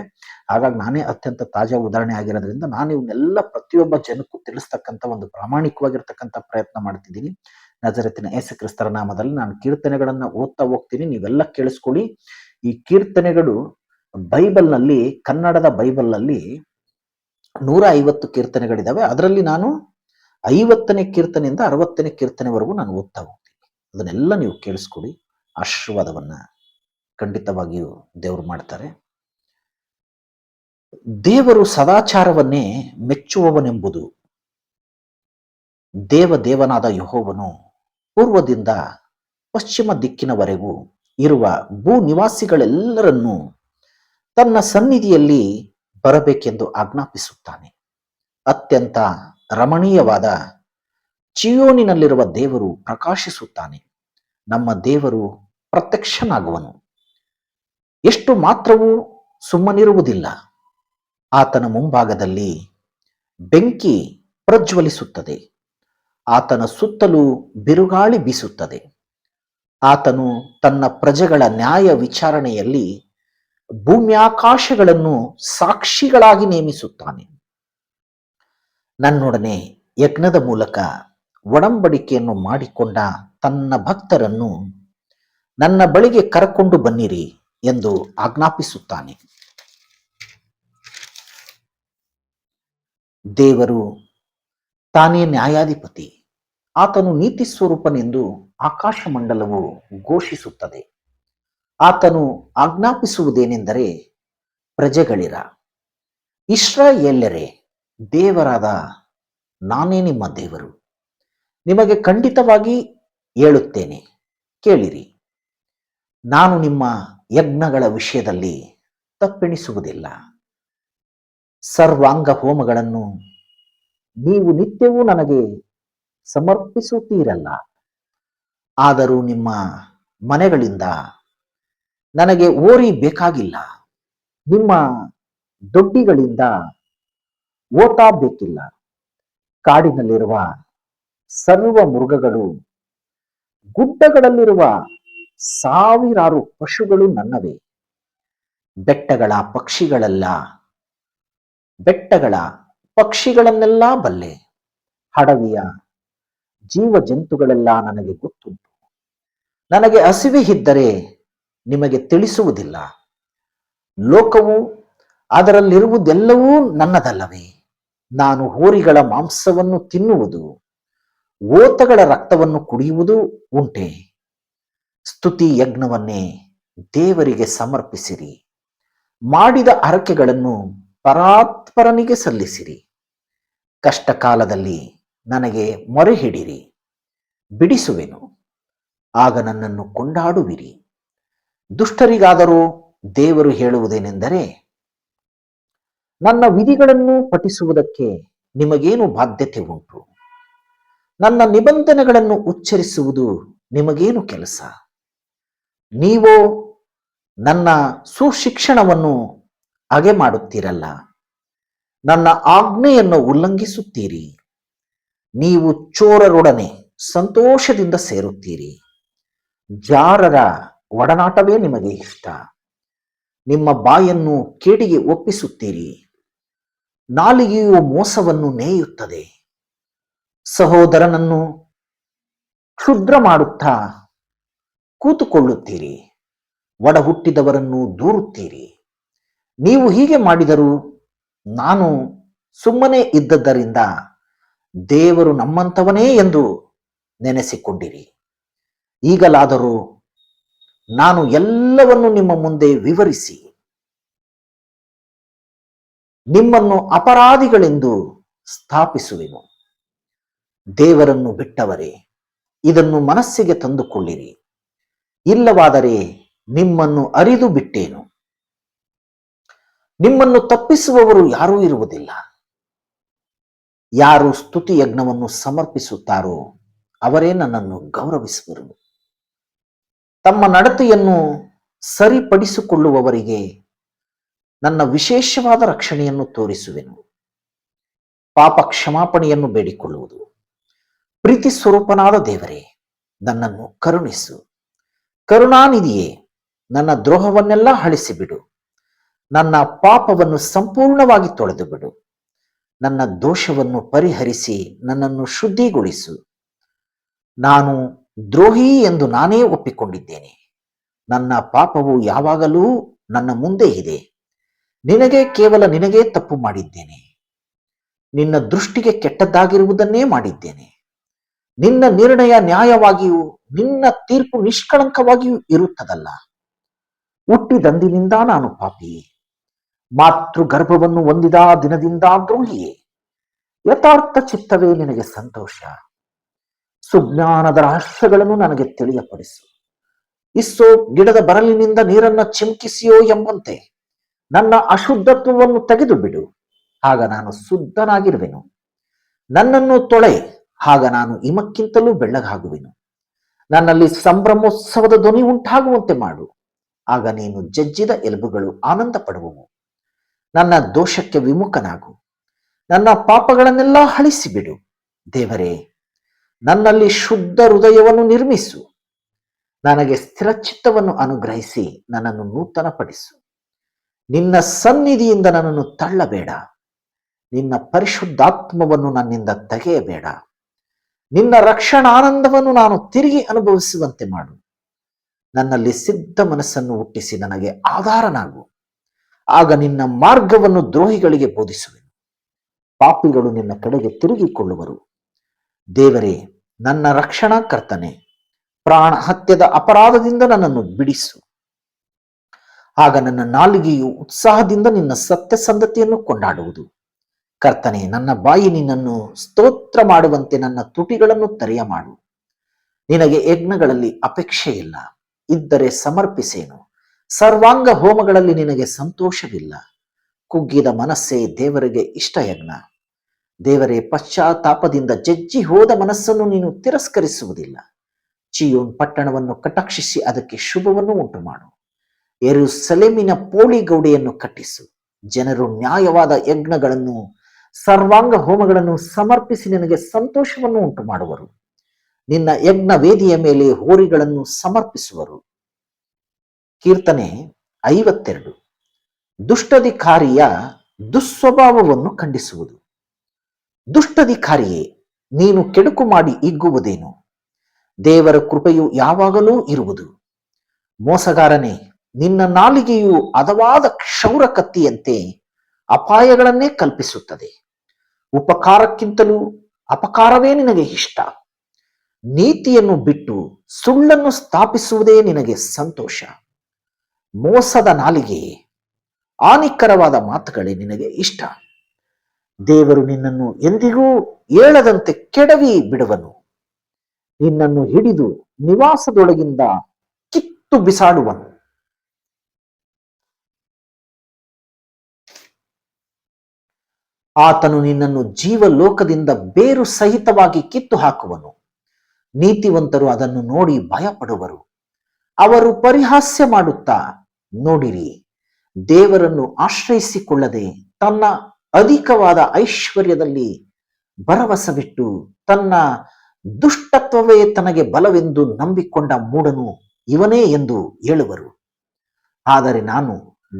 ಹಾಗಾಗಿ ನಾನೇ ಅತ್ಯಂತ ತಾಜಾ ಉದಾಹರಣೆ ಆಗಿರೋದ್ರಿಂದ ನಾನು ಇವನ್ನೆಲ್ಲ ಪ್ರತಿಯೊಬ್ಬ ಜನಕ್ಕೂ ತಿಳಿಸ್ತಕ್ಕಂಥ ಒಂದು ಪ್ರಾಮಾಣಿಕವಾಗಿರ್ತಕ್ಕಂಥ ಪ್ರಯತ್ನ ಮಾಡ್ತಿದ್ದೀನಿ. ನಜರೇತಿನ ಯೇಸು ಕ್ರಿಸ್ತರ ನಾಮದಲ್ಲಿ ನಾನು ಕೀರ್ತನೆಗಳನ್ನ ಓದ್ತಾ ಹೋಗ್ತೀನಿ, ನೀವೆಲ್ಲ ಕೇಳಿಸ್ಕೊಳ್ಳಿ. ಈ ಕೀರ್ತನೆಗಳು ಬೈಬಲ್ನಲ್ಲಿ, ಕನ್ನಡದ ಬೈಬಲ್ನಲ್ಲಿ 150 ಕೀರ್ತನೆಗಳಿದಾವೆ. ಅದರಲ್ಲಿ ನಾನು 50ನೇ ಕೀರ್ತನೆಯಿಂದ 60ನೇ ಕೀರ್ತನೆವರೆಗೂ ನಾನು ಓದ್ತಾ ಹೋಗ್ತೀನಿ. ಅದನ್ನೆಲ್ಲ ನೀವು ಕೇಳಿಸ್ಕೊಳ್ಳಿ. ಆಶೀರ್ವಾದವನ್ನ ಖಂಡಿತವಾಗಿಯೂ ದೇವರು ಮಾಡ್ತಾರೆ. ದೇವರು ಸದಾಚಾರವನ್ನೇ ಮೆಚ್ಚುವವನೆಂಬುದು ದೇವನಾದ ಯೆಹೋವನು ಪೂರ್ವದಿಂದ ಪಶ್ಚಿಮ ದಿಕ್ಕಿನವರೆಗೂ ಇರುವ ಭೂ ನಿವಾಸಿಗಳೆಲ್ಲರನ್ನೂ ತನ್ನ ಸನ್ನಿಧಿಯಲ್ಲಿ ಬರಬೇಕೆಂದು ಆಜ್ಞಾಪಿಸುತ್ತಾನೆ. ಅತ್ಯಂತ ರಮಣೀಯವಾದ ಚಿಯೋನಿನಲ್ಲಿರುವ ದೇವರು ಪ್ರಕಾಶಿಸುತ್ತಾನೆ. ನಮ್ಮ ದೇವರು ಪ್ರತ್ಯಕ್ಷನಾಗುವನು. ಎಷ್ಟು ಮಾತ್ರವೂ ಸುಮ್ಮನಿರುವುದಿಲ್ಲ. ಆತನ ಮುಂಭಾಗದಲ್ಲಿ ಬೆಂಕಿ ಪ್ರಜ್ವಲಿಸುತ್ತದೆ. ಆತನ ಸುತ್ತಲೂ ಬಿರುಗಾಳಿ ಬೀಸುತ್ತದೆ. ಆತನು ತನ್ನ ಪ್ರಜೆಗಳ ನ್ಯಾಯ ವಿಚಾರಣೆಯಲ್ಲಿ ಭೂಮ್ಯಾಕಾಶಗಳನ್ನು ಸಾಕ್ಷಿಗಳಾಗಿ ನೇಮಿಸುತ್ತಾನೆ. ನನ್ನೊಡನೆ ಯಜ್ಞದ ಮೂಲಕ ಒಡಂಬಡಿಕೆಯನ್ನು ಮಾಡಿಕೊಂಡ ತನ್ನ ಭಕ್ತರನ್ನು ನನ್ನ ಬಳಿಗೆ ಕರೆಕೊಂಡು ಬನ್ನಿರಿ ಎಂದು ಆಜ್ಞಾಪಿಸುತ್ತಾನೆ. ದೇವರು ತಾನೇ ನ್ಯಾಯಾಧಿಪತಿ. ಆತನು ನೀತಿ ಸ್ವರೂಪನೆಂದು ಆಕಾಶ ಮಂಡಲವು ಘೋಷಿಸುತ್ತದೆ. ಆತನು ಆಜ್ಞಾಪಿಸುವುದೇನೆಂದರೆ, ಪ್ರಜೆಗಳಿರ, ಇಸ್ರಾಯೇಲ್ಯರೇ, ದೇವರಾದ ನಾನೇ ನಿಮ್ಮ ದೇವರು. ನಿಮಗೆ ಖಂಡಿತವಾಗಿ ಹೇಳುತ್ತೇನೆ, ಕೇಳಿರಿ. ನಾನು ನಿಮ್ಮ ಯಜ್ಞಗಳ ವಿಷಯದಲ್ಲಿ ತಪ್ಪೆಣಿಸುವುದಿಲ್ಲ. ಸರ್ವಾಂಗ ಹೋಮಗಳನ್ನು ನೀವು ನಿತ್ಯವೂ ನನಗೆ ಸಮರ್ಪಿಸುತ್ತೀರಲ್ಲ. ಆದರೂ ನಿಮ್ಮ ಮನೆಗಳಿಂದ ನನಗೆ ಓರಿ ಬೇಕಾಗಿಲ್ಲ. ನಿಮ್ಮ ದೊಡ್ಡಿಗಳಿಂದ ಓಟ ಬೇಕಿಲ್ಲ. ಕಾಡಿನಲ್ಲಿರುವ ಸರ್ವ ಮೃಗಗಳು, ಗುಡ್ಡಗಳಲ್ಲಿರುವ ಸಾವಿರಾರು ಪಶುಗಳು ನನ್ನವೇ. ಬೆಟ್ಟಗಳ ಪಕ್ಷಿಗಳನ್ನೆಲ್ಲ ಬಲ್ಲೆ. ಹಡವಿಯ ಜೀವ ಜಂತುಗಳೆಲ್ಲ ನನಗೆ ಗೊತ್ತುಂಟು. ನನಗೆ ಹಸಿವೆ ಇದ್ದರೆ ನಿಮಗೆ ತಿಳಿಸುವುದಿಲ್ಲ. ಲೋಕವು ಅದರಲ್ಲಿರುವುದೆಲ್ಲವೂ ನನ್ನದಲ್ಲವೇ? ನಾನು ಹೋರಿಗಳ ಮಾಂಸವನ್ನು ತಿನ್ನುವುದು, ಓತಗಳ ರಕ್ತವನ್ನು ಕುಡಿಯುವುದು ಉಂಟೆ? ಸ್ತುತಿ ಯಜ್ಞವನ್ನೇ ದೇವರಿಗೆ ಸಮರ್ಪಿಸಿರಿ. ಮಾಡಿದ ಹರಕೆಗಳನ್ನು ಪರಾತ್ಪರನಿಗೆ ಸಲ್ಲಿಸಿರಿ. ಕಷ್ಟ ಕಾಲದಲ್ಲಿ ನನಗೆ ಮೊರೆ ಹಿಡಿರಿ, ಬಿಡಿಸುವೆನು. ಆಗ ನನ್ನನ್ನು ಕೊಂಡಾಡುವಿರಿ. ದುಷ್ಟರಿಗಾದರೂ ದೇವರು ಹೇಳುವುದೇನೆಂದರೆ, ನನ್ನ ವಿಧಿಗಳನ್ನು ಪಠಿಸುವುದಕ್ಕೆ ನಿಮಗೇನು ಬಾಧ್ಯತೆ ಉಂಟು? ನನ್ನ ನಿಬಂಧನೆಗಳನ್ನು ಉಚ್ಚರಿಸುವುದು ನಿಮಗೇನು ಕೆಲಸ? ನೀವೋ ನನ್ನ ಸುಶಿಕ್ಷಣವನ್ನು ಹಾಗೆ ಮಾಡುತ್ತೀರಲ್ಲ. ನನ್ನ ಆಜ್ಞೆಯನ್ನು ಉಲ್ಲಂಘಿಸುತ್ತೀರಿ. ನೀವು ಚೋರರೊಡನೆ ಸಂತೋಷದಿಂದ ಸೇರುತ್ತೀರಿ. ಜಾರರ ಒಡನಾಟವೇ ನಿಮಗೆ ಇಷ್ಟ. ನಿಮ್ಮ ಬಾಯನ್ನು ಕೇಡಿಗೆ ಒಪ್ಪಿಸುತ್ತೀರಿ. ನಾಲಿಗೆಯು ಮೋಸವನ್ನು ನೇಯುತ್ತದೆ. ಸಹೋದರನನ್ನು ಕ್ಷುದ್ರ ಮಾಡುತ್ತಾ ಕೂತುಕೊಳ್ಳುತ್ತೀರಿ. ಒಡ ಹುಟ್ಟಿದವರನ್ನು ದೂರುತ್ತೀರಿ. ನೀವು ಹೀಗೆ ಮಾಡಿದರೂ ನಾನು ಸುಮ್ಮನೆ ಇದ್ದದ್ದರಿಂದ ದೇವರು ನಮ್ಮಂಥವನೇ ಎಂದು ನೆನೆಸಿಕೊಂಡಿರಿ. ಈಗಲಾದರೂ ನಾನು ಎಲ್ಲವನ್ನು ನಿಮ್ಮ ಮುಂದೆ ವಿವರಿಸಿ ನಿಮ್ಮನ್ನು ಅಪರಾಧಿಗಳೆಂದು ಸ್ಥಾಪಿಸುವೆನು. ದೇವರನ್ನು ಬಿಟ್ಟವರೇ, ಇದನ್ನು ಮನಸ್ಸಿಗೆ ತಂದುಕೊಳ್ಳಿರಿ. ಇಲ್ಲವಾದರೆ ನಿಮ್ಮನ್ನು ಅರಿದು ಬಿಟ್ಟೇನು. ನಿಮ್ಮನ್ನು ತಪ್ಪಿಸುವವರು ಯಾರೂ ಇರುವುದಿಲ್ಲ. ಯಾರು ಸ್ತುತಿ ಯಜ್ಞವನ್ನು ಸಮರ್ಪಿಸುತ್ತಾರೋ ಅವರೇ ನನ್ನನ್ನು ಗೌರವಿಸುವರು. ತಮ್ಮ ನಡತೆಯನ್ನು ಸರಿಪಡಿಸಿಕೊಳ್ಳುವವರಿಗೆ ನನ್ನ ವಿಶೇಷವಾದ ರಕ್ಷಣೆಯನ್ನು ತೋರಿಸುವೆನು. ಪಾಪ ಕ್ಷಮಾಪಣೆಯನ್ನು ಬೇಡಿಕೊಳ್ಳುವುದು. ಪ್ರೀತಿ ಸ್ವರೂಪನಾದ ದೇವರೇ, ನನ್ನನ್ನು ಕರುಣಿಸು. ಕರುಣಾನಿಧಿಯೇ, ನನ್ನ ದ್ರೋಹವನ್ನೆಲ್ಲ ಅಳಿಸಿಬಿಡು. ನನ್ನ ಪಾಪವನ್ನು ಸಂಪೂರ್ಣವಾಗಿ ತೊಳೆದು ಬಿಡು. ನನ್ನ ದೋಷವನ್ನು ಪರಿಹರಿಸಿ ನನ್ನನ್ನು ಶುದ್ಧಿಗೊಳಿಸು. ನಾನು ದ್ರೋಹಿ ಎಂದು ನಾನೇ ಒಪ್ಪಿಕೊಂಡಿದ್ದೇನೆ. ನನ್ನ ಪಾಪವು ಯಾವಾಗಲೂ ನನ್ನ ಮುಂದೆ ಇದೆ. ನಿನಗೇ ತಪ್ಪು ಮಾಡಿದ್ದೇನೆ. ನಿನ್ನ ದೃಷ್ಟಿಗೆ ಕೆಟ್ಟದ್ದಾಗಿರುವುದನ್ನೇ ಮಾಡಿದ್ದೇನೆ. ನಿನ್ನ ನಿರ್ಣಯ ನ್ಯಾಯವಾಗಿಯೂ ನಿನ್ನ ತೀರ್ಪು ನಿಷ್ಕಳಂಕವಾಗಿಯೂ ಇರುತ್ತದಲ್ಲ. ಹುಟ್ಟಿದಂದಿನಿಂದ ನಾನು ಪಾಪಿ, ಮಾತೃ ಗರ್ಭವನ್ನು ಹೊಂದಿದ ದಿನದಿಂದ ದ್ರೋಹಿಯೇ. ಯಥಾರ್ಥ ಚಿತ್ತವೇ ನಿನಗೆ ಸಂತೋಷ. ಸುಜ್ಞಾನದ ರಹಸ್ಯಗಳನ್ನು ನನಗೆ ತಿಳಿಯಪಡಿಸು. ಇಸ್ಸೋ ಗಿಡದ ಬರಲಿನಿಂದ ನೀರನ್ನ ಚಿಮುಕಿಸಿಯೋ ಎಂಬಂತೆ ನನ್ನ ಅಶುದ್ಧತ್ವವನ್ನು ತೆಗೆದು ಬಿಡು, ಆಗ ನಾನು ಶುದ್ಧನಾಗಿರುವೆನು. ನನ್ನನ್ನು ತೊಳೆ, ಆಗ ನಾನು ಹಿಮಕ್ಕಿಂತಲೂ ಬೆಳ್ಳಗಾಗುವೆನು. ನನ್ನಲ್ಲಿ ಸಂಭ್ರಮೋತ್ಸವದ ಧ್ವನಿ ಉಂಟಾಗುವಂತೆ ಮಾಡು, ಆಗ ನೀನು ಜಜ್ಜಿದ ಎಲುಬುಗಳು ಆನಂದ ಪಡುವವು. ನನ್ನ ದೋಷಕ್ಕೆ ವಿಮುಖನಾಗು, ನನ್ನ ಪಾಪಗಳನ್ನೆಲ್ಲ ಅಳಿಸಿಬಿಡು. ದೇವರೇ, ನನ್ನಲ್ಲಿ ಶುದ್ಧ ಹೃದಯವನ್ನು ನಿರ್ಮಿಸು. ನನಗೆ ಸ್ಥಿರಚಿತ್ತವನ್ನು ಅನುಗ್ರಹಿಸಿ ನನ್ನನ್ನು ನೂತನಪಡಿಸು. ನಿನ್ನ ಸನ್ನಿಧಿಯಿಂದ ನನ್ನನ್ನು ತಳ್ಳಬೇಡ. ನಿನ್ನ ಪರಿಶುದ್ಧಾತ್ಮವನ್ನು ನನ್ನಿಂದ ತೆಗೆಯಬೇಡ. ನಿನ್ನ ರಕ್ಷಣಾನಂದವನ್ನು ನಾನು ತಿರುಗಿ ಅನುಭವಿಸುವಂತೆ ಮಾಡು. ನನ್ನಲ್ಲಿ ಸಿದ್ಧ ಮನಸ್ಸನ್ನು ಹುಟ್ಟಿಸಿ ನನಗೆ ಆಧಾರನಾಗು. ಆಗ ನಿನ್ನ ಮಾರ್ಗವನ್ನು ದ್ರೋಹಿಗಳಿಗೆ ಬೋಧಿಸುವೆನು. ಪಾಪಿಗಳು ನಿನ್ನ ಕಡೆಗೆ ತಿರುಗಿಕೊಳ್ಳುವರು. ದೇವರೇ, ನನ್ನ ರಕ್ಷಣಾ ಕರ್ತನೆ, ಪ್ರಾಣ ಹತ್ಯದ ಅಪರಾಧದಿಂದ ನನ್ನನ್ನು ಬಿಡಿಸು. ಆಗ ನನ್ನ ನಾಲಿಗೆಯು ಉತ್ಸಾಹದಿಂದ ನಿನ್ನ ಸತ್ಯಸಂಧತೆಯನ್ನು ಕೊಂಡಾಡುವುದು. ಕರ್ತನೆ, ನನ್ನ ಬಾಯಿ ನಿನ್ನನ್ನು ಸ್ತೋತ್ರ ಮಾಡುವಂತೆ ನನ್ನ ತುಟಿಗಳನ್ನು ತೆರೆಯ ಮಾಡು. ನಿನಗೆ ಯಜ್ಞಗಳಲ್ಲಿ ಅಪೇಕ್ಷೆ ಇಲ್ಲ, ಇದ್ದರೆ ಸಮರ್ಪಿಸೇನು. ಸರ್ವಾಂಗ ಹೋಮಗಳಲ್ಲಿ ನಿನಗೆ ಸಂತೋಷವಿಲ್ಲ. ಕುಗ್ಗಿದ ಮನಸ್ಸೇ ದೇವರಿಗೆ ಇಷ್ಟ ಯಜ್ಞ. ದೇವರೇ, ಪಶ್ಚಾತ್ತಾಪದಿಂದ ಜಜ್ಜಿ ಹೋದ ಮನಸ್ಸನ್ನು ನೀನು ತಿರಸ್ಕರಿಸುವುದಿಲ್ಲ. ಚೀಯೋನ್ ಪಟ್ಟಣವನ್ನು ಕಟಾಕ್ಷಿಸಿ ಅದಕ್ಕೆ ಶುಭವನ್ನು ಉಂಟು ಮಾಡು. ಯೆರೂಸಲೇಮಿನ ಪೋಳಿಗೌಡೆಯನ್ನು ಕಟ್ಟಿಸು. ಜನರು ನ್ಯಾಯವಾದ ಯಜ್ಞಗಳನ್ನು, ಸರ್ವಾಂಗ ಹೋಮಗಳನ್ನು ಸಮರ್ಪಿಸಿ ನಿನಗೆ ಸಂತೋಷವನ್ನು ಉಂಟು ಮಾಡುವರು. ನಿನ್ನ ಯಜ್ಞ ವೇದಿಯ ಮೇಲೆ ಹೋರಿಗಳನ್ನು ಸಮರ್ಪಿಸುವರು. ಕೀರ್ತನೆ 52. ದುಷ್ಟಧಿಕಾರಿಯ ದುಸ್ವಭಾವವನ್ನು ಖಂಡಿಸುವುದು. ದುಷ್ಟಧಿಕಾರಿಯೇ, ನೀನು ಕೆಡುಕು ಮಾಡಿ ಹಿಗ್ಗುವುದೇನು? ದೇವರ ಕೃಪೆಯು ಯಾವಾಗಲೂ ಇರುವುದು. ಮೋಸಗಾರನೇ, ನಿನ್ನ ನಾಲಿಗೆಯು ಹದವಾದ ಕ್ಷೌರ ಕತ್ತಿಯಂತೆ ಅಪಾಯಗಳನ್ನೇ ಕಲ್ಪಿಸುತ್ತದೆ. ಉಪಕಾರಕ್ಕಿಂತಲೂ ಅಪಕಾರವೇ ನಿನಗೆ ಇಷ್ಟ. ನೀತಿಯನ್ನು ಬಿಟ್ಟು ಸುಳ್ಳನ್ನು ಸ್ಥಾಪಿಸುವುದೇ ನಿನಗೆ ಸಂತೋಷ. ಮೋಸದ ನಾಲಿಗೆಯೇ, ಹಾನಿಕರವಾದ ಮಾತುಗಳೇ ನಿನಗೆ ಇಷ್ಟ. ದೇವರು ನಿನ್ನನ್ನು ಎಂದಿಗೂ ಏಳದಂತೆ ಕೆಡವಿ ಬಿಡುವನು. ನಿನ್ನನ್ನು ಹಿಡಿದು ನಿವಾಸದೊಳಗಿಂದ ಕಿತ್ತು ಬಿಸಾಡುವನು. ಆತನು ನಿನ್ನನ್ನು ಜೀವಲೋಕದಿಂದ ಬೇರು ಸಹಿತವಾಗಿ ಕಿತ್ತು ಹಾಕುವನು. ನೀತಿವಂತರು ಅದನ್ನು ನೋಡಿ ಭಯಪಡುವರು. ಅವರು ಪರಿಹಾಸ್ಯ ಮಾಡುತ್ತಾ, ನೋಡಿರಿ, ದೇವರನ್ನು ಆಶ್ರಯಿಸಿಕೊಳ್ಳದೆ ತನ್ನ ಅಧಿಕವಾದ ಐಶ್ವರ್ಯದಲ್ಲಿ ಭರವಸವಿಟ್ಟು ತನ್ನ ದುಷ್ಟತ್ವವೇ ತನಗೆ ಬಲವೆಂದು ನಂಬಿಕೊಂಡ ಮೂಢನು ಇವನೇ ಎಂದು ಹೇಳುವರು. ಆದರೆ ನಾನು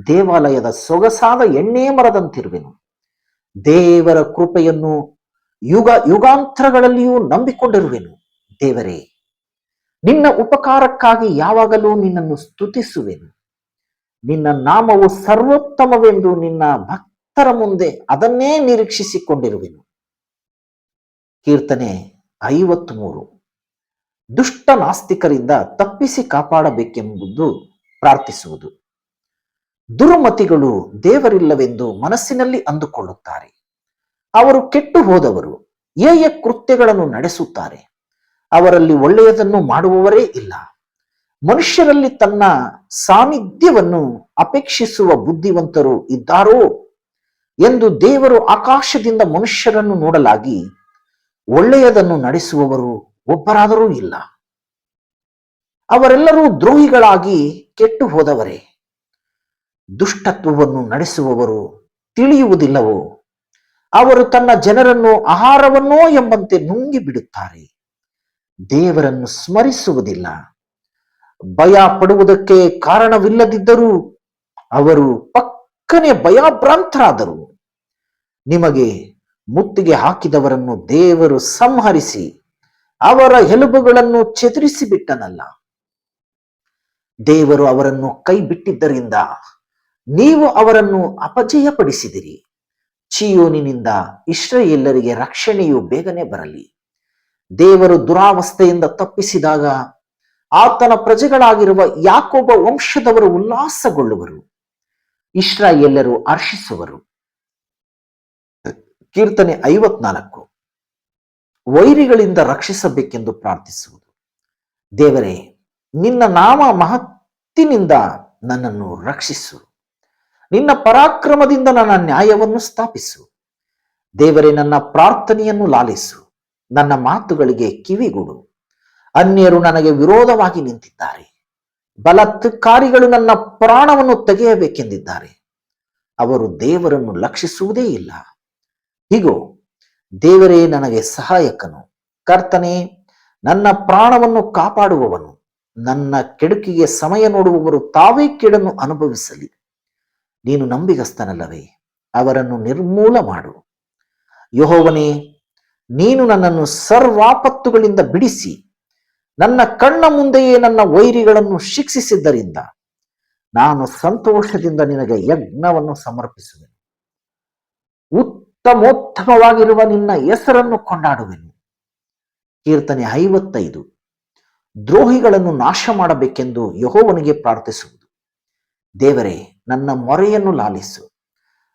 ದೇವಾಲಯದ ಸೊಗಸಾದ ಎಣ್ಣೆ ಮರದಂತಿರುವೆನು. ದೇವರ ಕೃಪೆಯನ್ನು ಯುಗ ಯುಗಾಂತರಗಳಲ್ಲಿಯೂ ನಂಬಿಕೊಂಡಿರುವೆನು. ದೇವರೇ, ನಿನ್ನ ಉಪಕಾರಕ್ಕಾಗಿ ಯಾವಾಗಲೂ ನಿನ್ನನ್ನು ಸ್ತುತಿಸುವೆನು. ನಿನ್ನ ನಾಮವು ಸರ್ವೋತ್ತಮವೆಂದು ನಿನ್ನ ಭಕ್ತರ ಮುಂದೆ ಅದನ್ನೇ ನಿರೀಕ್ಷಿಸಿಕೊಂಡಿರುವೆನು. ಕೀರ್ತನೆ 53. ದುಷ್ಟ ನಾಸ್ತಿಕರಿಂದ ತಪ್ಪಿಸಿ ಕಾಪಾಡಬೇಕೆಂಬುದು ಪ್ರಾರ್ಥಿಸುವುದು. ದುರ್ಮತಿಗಳು ದೇವರಿಲ್ಲವೆಂದು ಮನಸ್ಸಿನಲ್ಲಿ ಅಂದುಕೊಳ್ಳುತ್ತಾರೆ. ಅವರು ಕೆಟ್ಟು ಹೋದವರು, ಹೇಯ ಕೃತ್ಯಗಳನ್ನು ನಡೆಸುತ್ತಾರೆ. ಅವರಲ್ಲಿ ಒಳ್ಳೆಯದನ್ನು ಮಾಡುವವರೇ ಇಲ್ಲ. ಮನುಷ್ಯರಲ್ಲಿ ತನ್ನ ಸಾನ್ನಿಧ್ಯವನ್ನು ಅಪೇಕ್ಷಿಸುವ ಬುದ್ಧಿವಂತರು ಇದ್ದಾರೋ ಎಂದು ದೇವರು ಆಕಾಶದಿಂದ ಮನುಷ್ಯರನ್ನು ನೋಡಲಾಗಿ ಒಳ್ಳೆಯದನ್ನು ನಡೆಸುವವರು ಒಬ್ಬರಾದರೂ ಇಲ್ಲ. ಅವರೆಲ್ಲರೂ ದ್ರೋಹಿಗಳಾಗಿ ಕೆಟ್ಟು ಹೋದವರೇ. ದುಷ್ಟತ್ವವನ್ನು ನಡೆಸುವವರು ತಿಳಿಯುವುದಿಲ್ಲವೋ? ಅವರು ತನ್ನ ಜನರನ್ನು ಆಹಾರವನ್ನೋ ಎಂಬಂತೆ ನುಂಗಿ ಬಿಡುತ್ತಾರೆ. ದೇವರನ್ನು ಸ್ಮರಿಸುವುದಿಲ್ಲ. ಭಯ ಪಡುವುದಕ್ಕೆ ಕಾರಣವಿಲ್ಲದಿದ್ದರೂ ಅವರು ಪಕ್ಕನೆ ಭಯಭ್ರಾಂತರಾದರು. ನಿಮಗೆ ಮುತ್ತಿಗೆ ಹಾಕಿದವರನ್ನು ದೇವರು ಸಂಹರಿಸಿ ಅವರ ಎಲುಬುಗಳನ್ನು ಚದುರಿಸಿ ಬಿಟ್ಟನಲ್ಲ. ದೇವರು ಅವರನ್ನು ಕೈ ಬಿಟ್ಟಿದ್ದರಿಂದ ನೀವು ಅವರನ್ನು ಅಪಜಯಪಡಿಸಿದಿರಿ. ಚೀಯೋನಿನಿಂದ ಇಸ್ರಾಯೇಲರಿಗೆ ರಕ್ಷಣೆಯು ಬೇಗನೆ ಬರಲಿ. ದೇವರು ದುರಾವಸ್ಥೆಯಿಂದ ತಪ್ಪಿಸಿದಾಗ ಆತನ ಪ್ರಜೆಗಳಾಗಿರುವ ಯಾಕೋಬ ವಂಶದವರು ಉಲ್ಲಾಸಗೊಳ್ಳುವರು, ಇಸ್ರಾಯೇಲ್ಯರು ಹರ್ಷಿಸುವರು. ಕೀರ್ತನೆ 54. ವೈರಿಗಳಿಂದ ರಕ್ಷಿಸಬೇಕೆಂದು ಪ್ರಾರ್ಥಿಸುವುದು. ದೇವರೇ, ನಿನ್ನ ನಾಮ ಮಹತ್ತಿನಿಂದ ನನ್ನನ್ನು ರಕ್ಷಿಸು. ನಿನ್ನ ಪರಾಕ್ರಮದಿಂದ ನನ್ನ ನ್ಯಾಯವನ್ನು ಸ್ಥಾಪಿಸು. ದೇವರೇ, ನನ್ನ ಪ್ರಾರ್ಥನೆಯನ್ನು ಲಾಲಿಸು. ನನ್ನ ಮಾತುಗಳಿಗೆ ಕಿವಿಗೊಡು. ಅನ್ಯರು ನನಗೆ ವಿರೋಧವಾಗಿ ನಿಂತಿದ್ದಾರೆ. ಬಲಾತ್ಕಾರಿಗಳು ನನ್ನ ಪ್ರಾಣವನ್ನು ತೆಗೆಯಬೇಕೆಂದಿದ್ದಾರೆ. ಅವರು ದೇವರನ್ನು ಲಕ್ಷಿಸುವುದೇ ಇಲ್ಲ. ಹೀಗೋ, ದೇವರೇ ನನಗೆ ಸಹಾಯಕನು. ಕರ್ತನೇ, ನನ್ನ ಪ್ರಾಣವನ್ನು ಕಾಪಾಡುವವನು. ನನ್ನ ಕೆಡುಕಿಗೆ ಸಮಯ ನೋಡುವವರು ತಾವೇ ಕೇಡನ್ನು ಅನುಭವಿಸಲಿ. ನೀನು ನಂಬಿಗಸ್ತನಲ್ಲವೇ? ಅವರನ್ನು ನಿರ್ಮೂಲ ಮಾಡು. ಯೆಹೋವನೇ, ನೀನು ನನ್ನನ್ನು ಸರ್ವಾಪತ್ತುಗಳಿಂದ ಬಿಡಿಸಿ ನನ್ನ ಕಣ್ಣ ಮುಂದೆಯೇ ನನ್ನ ವೈರಿಗಳನ್ನು ಶಿಕ್ಷಿಸಿದ್ದರಿಂದ ನಾನು ಸಂತೋಷದಿಂದ ನಿನಗೆ ಯಜ್ಞವನ್ನು ಸಮರ್ಪಿಸುವೆನು. ಉತ್ತಮೋತ್ತಮವಾಗಿರುವ ನಿನ್ನ ಹೆಸರನ್ನು ಕೊಂಡಾಡುವೆನು. ಕೀರ್ತನೆ 55. ದ್ರೋಹಿಗಳನ್ನು ನಾಶ ಮಾಡಬೇಕೆಂದು ಯೆಹೋವನಿಗೆ ಪ್ರಾರ್ಥಿಸುವುದು. ದೇವರೇ, ನನ್ನ ಮೊರೆಯನ್ನು ಲಾಲಿಸು.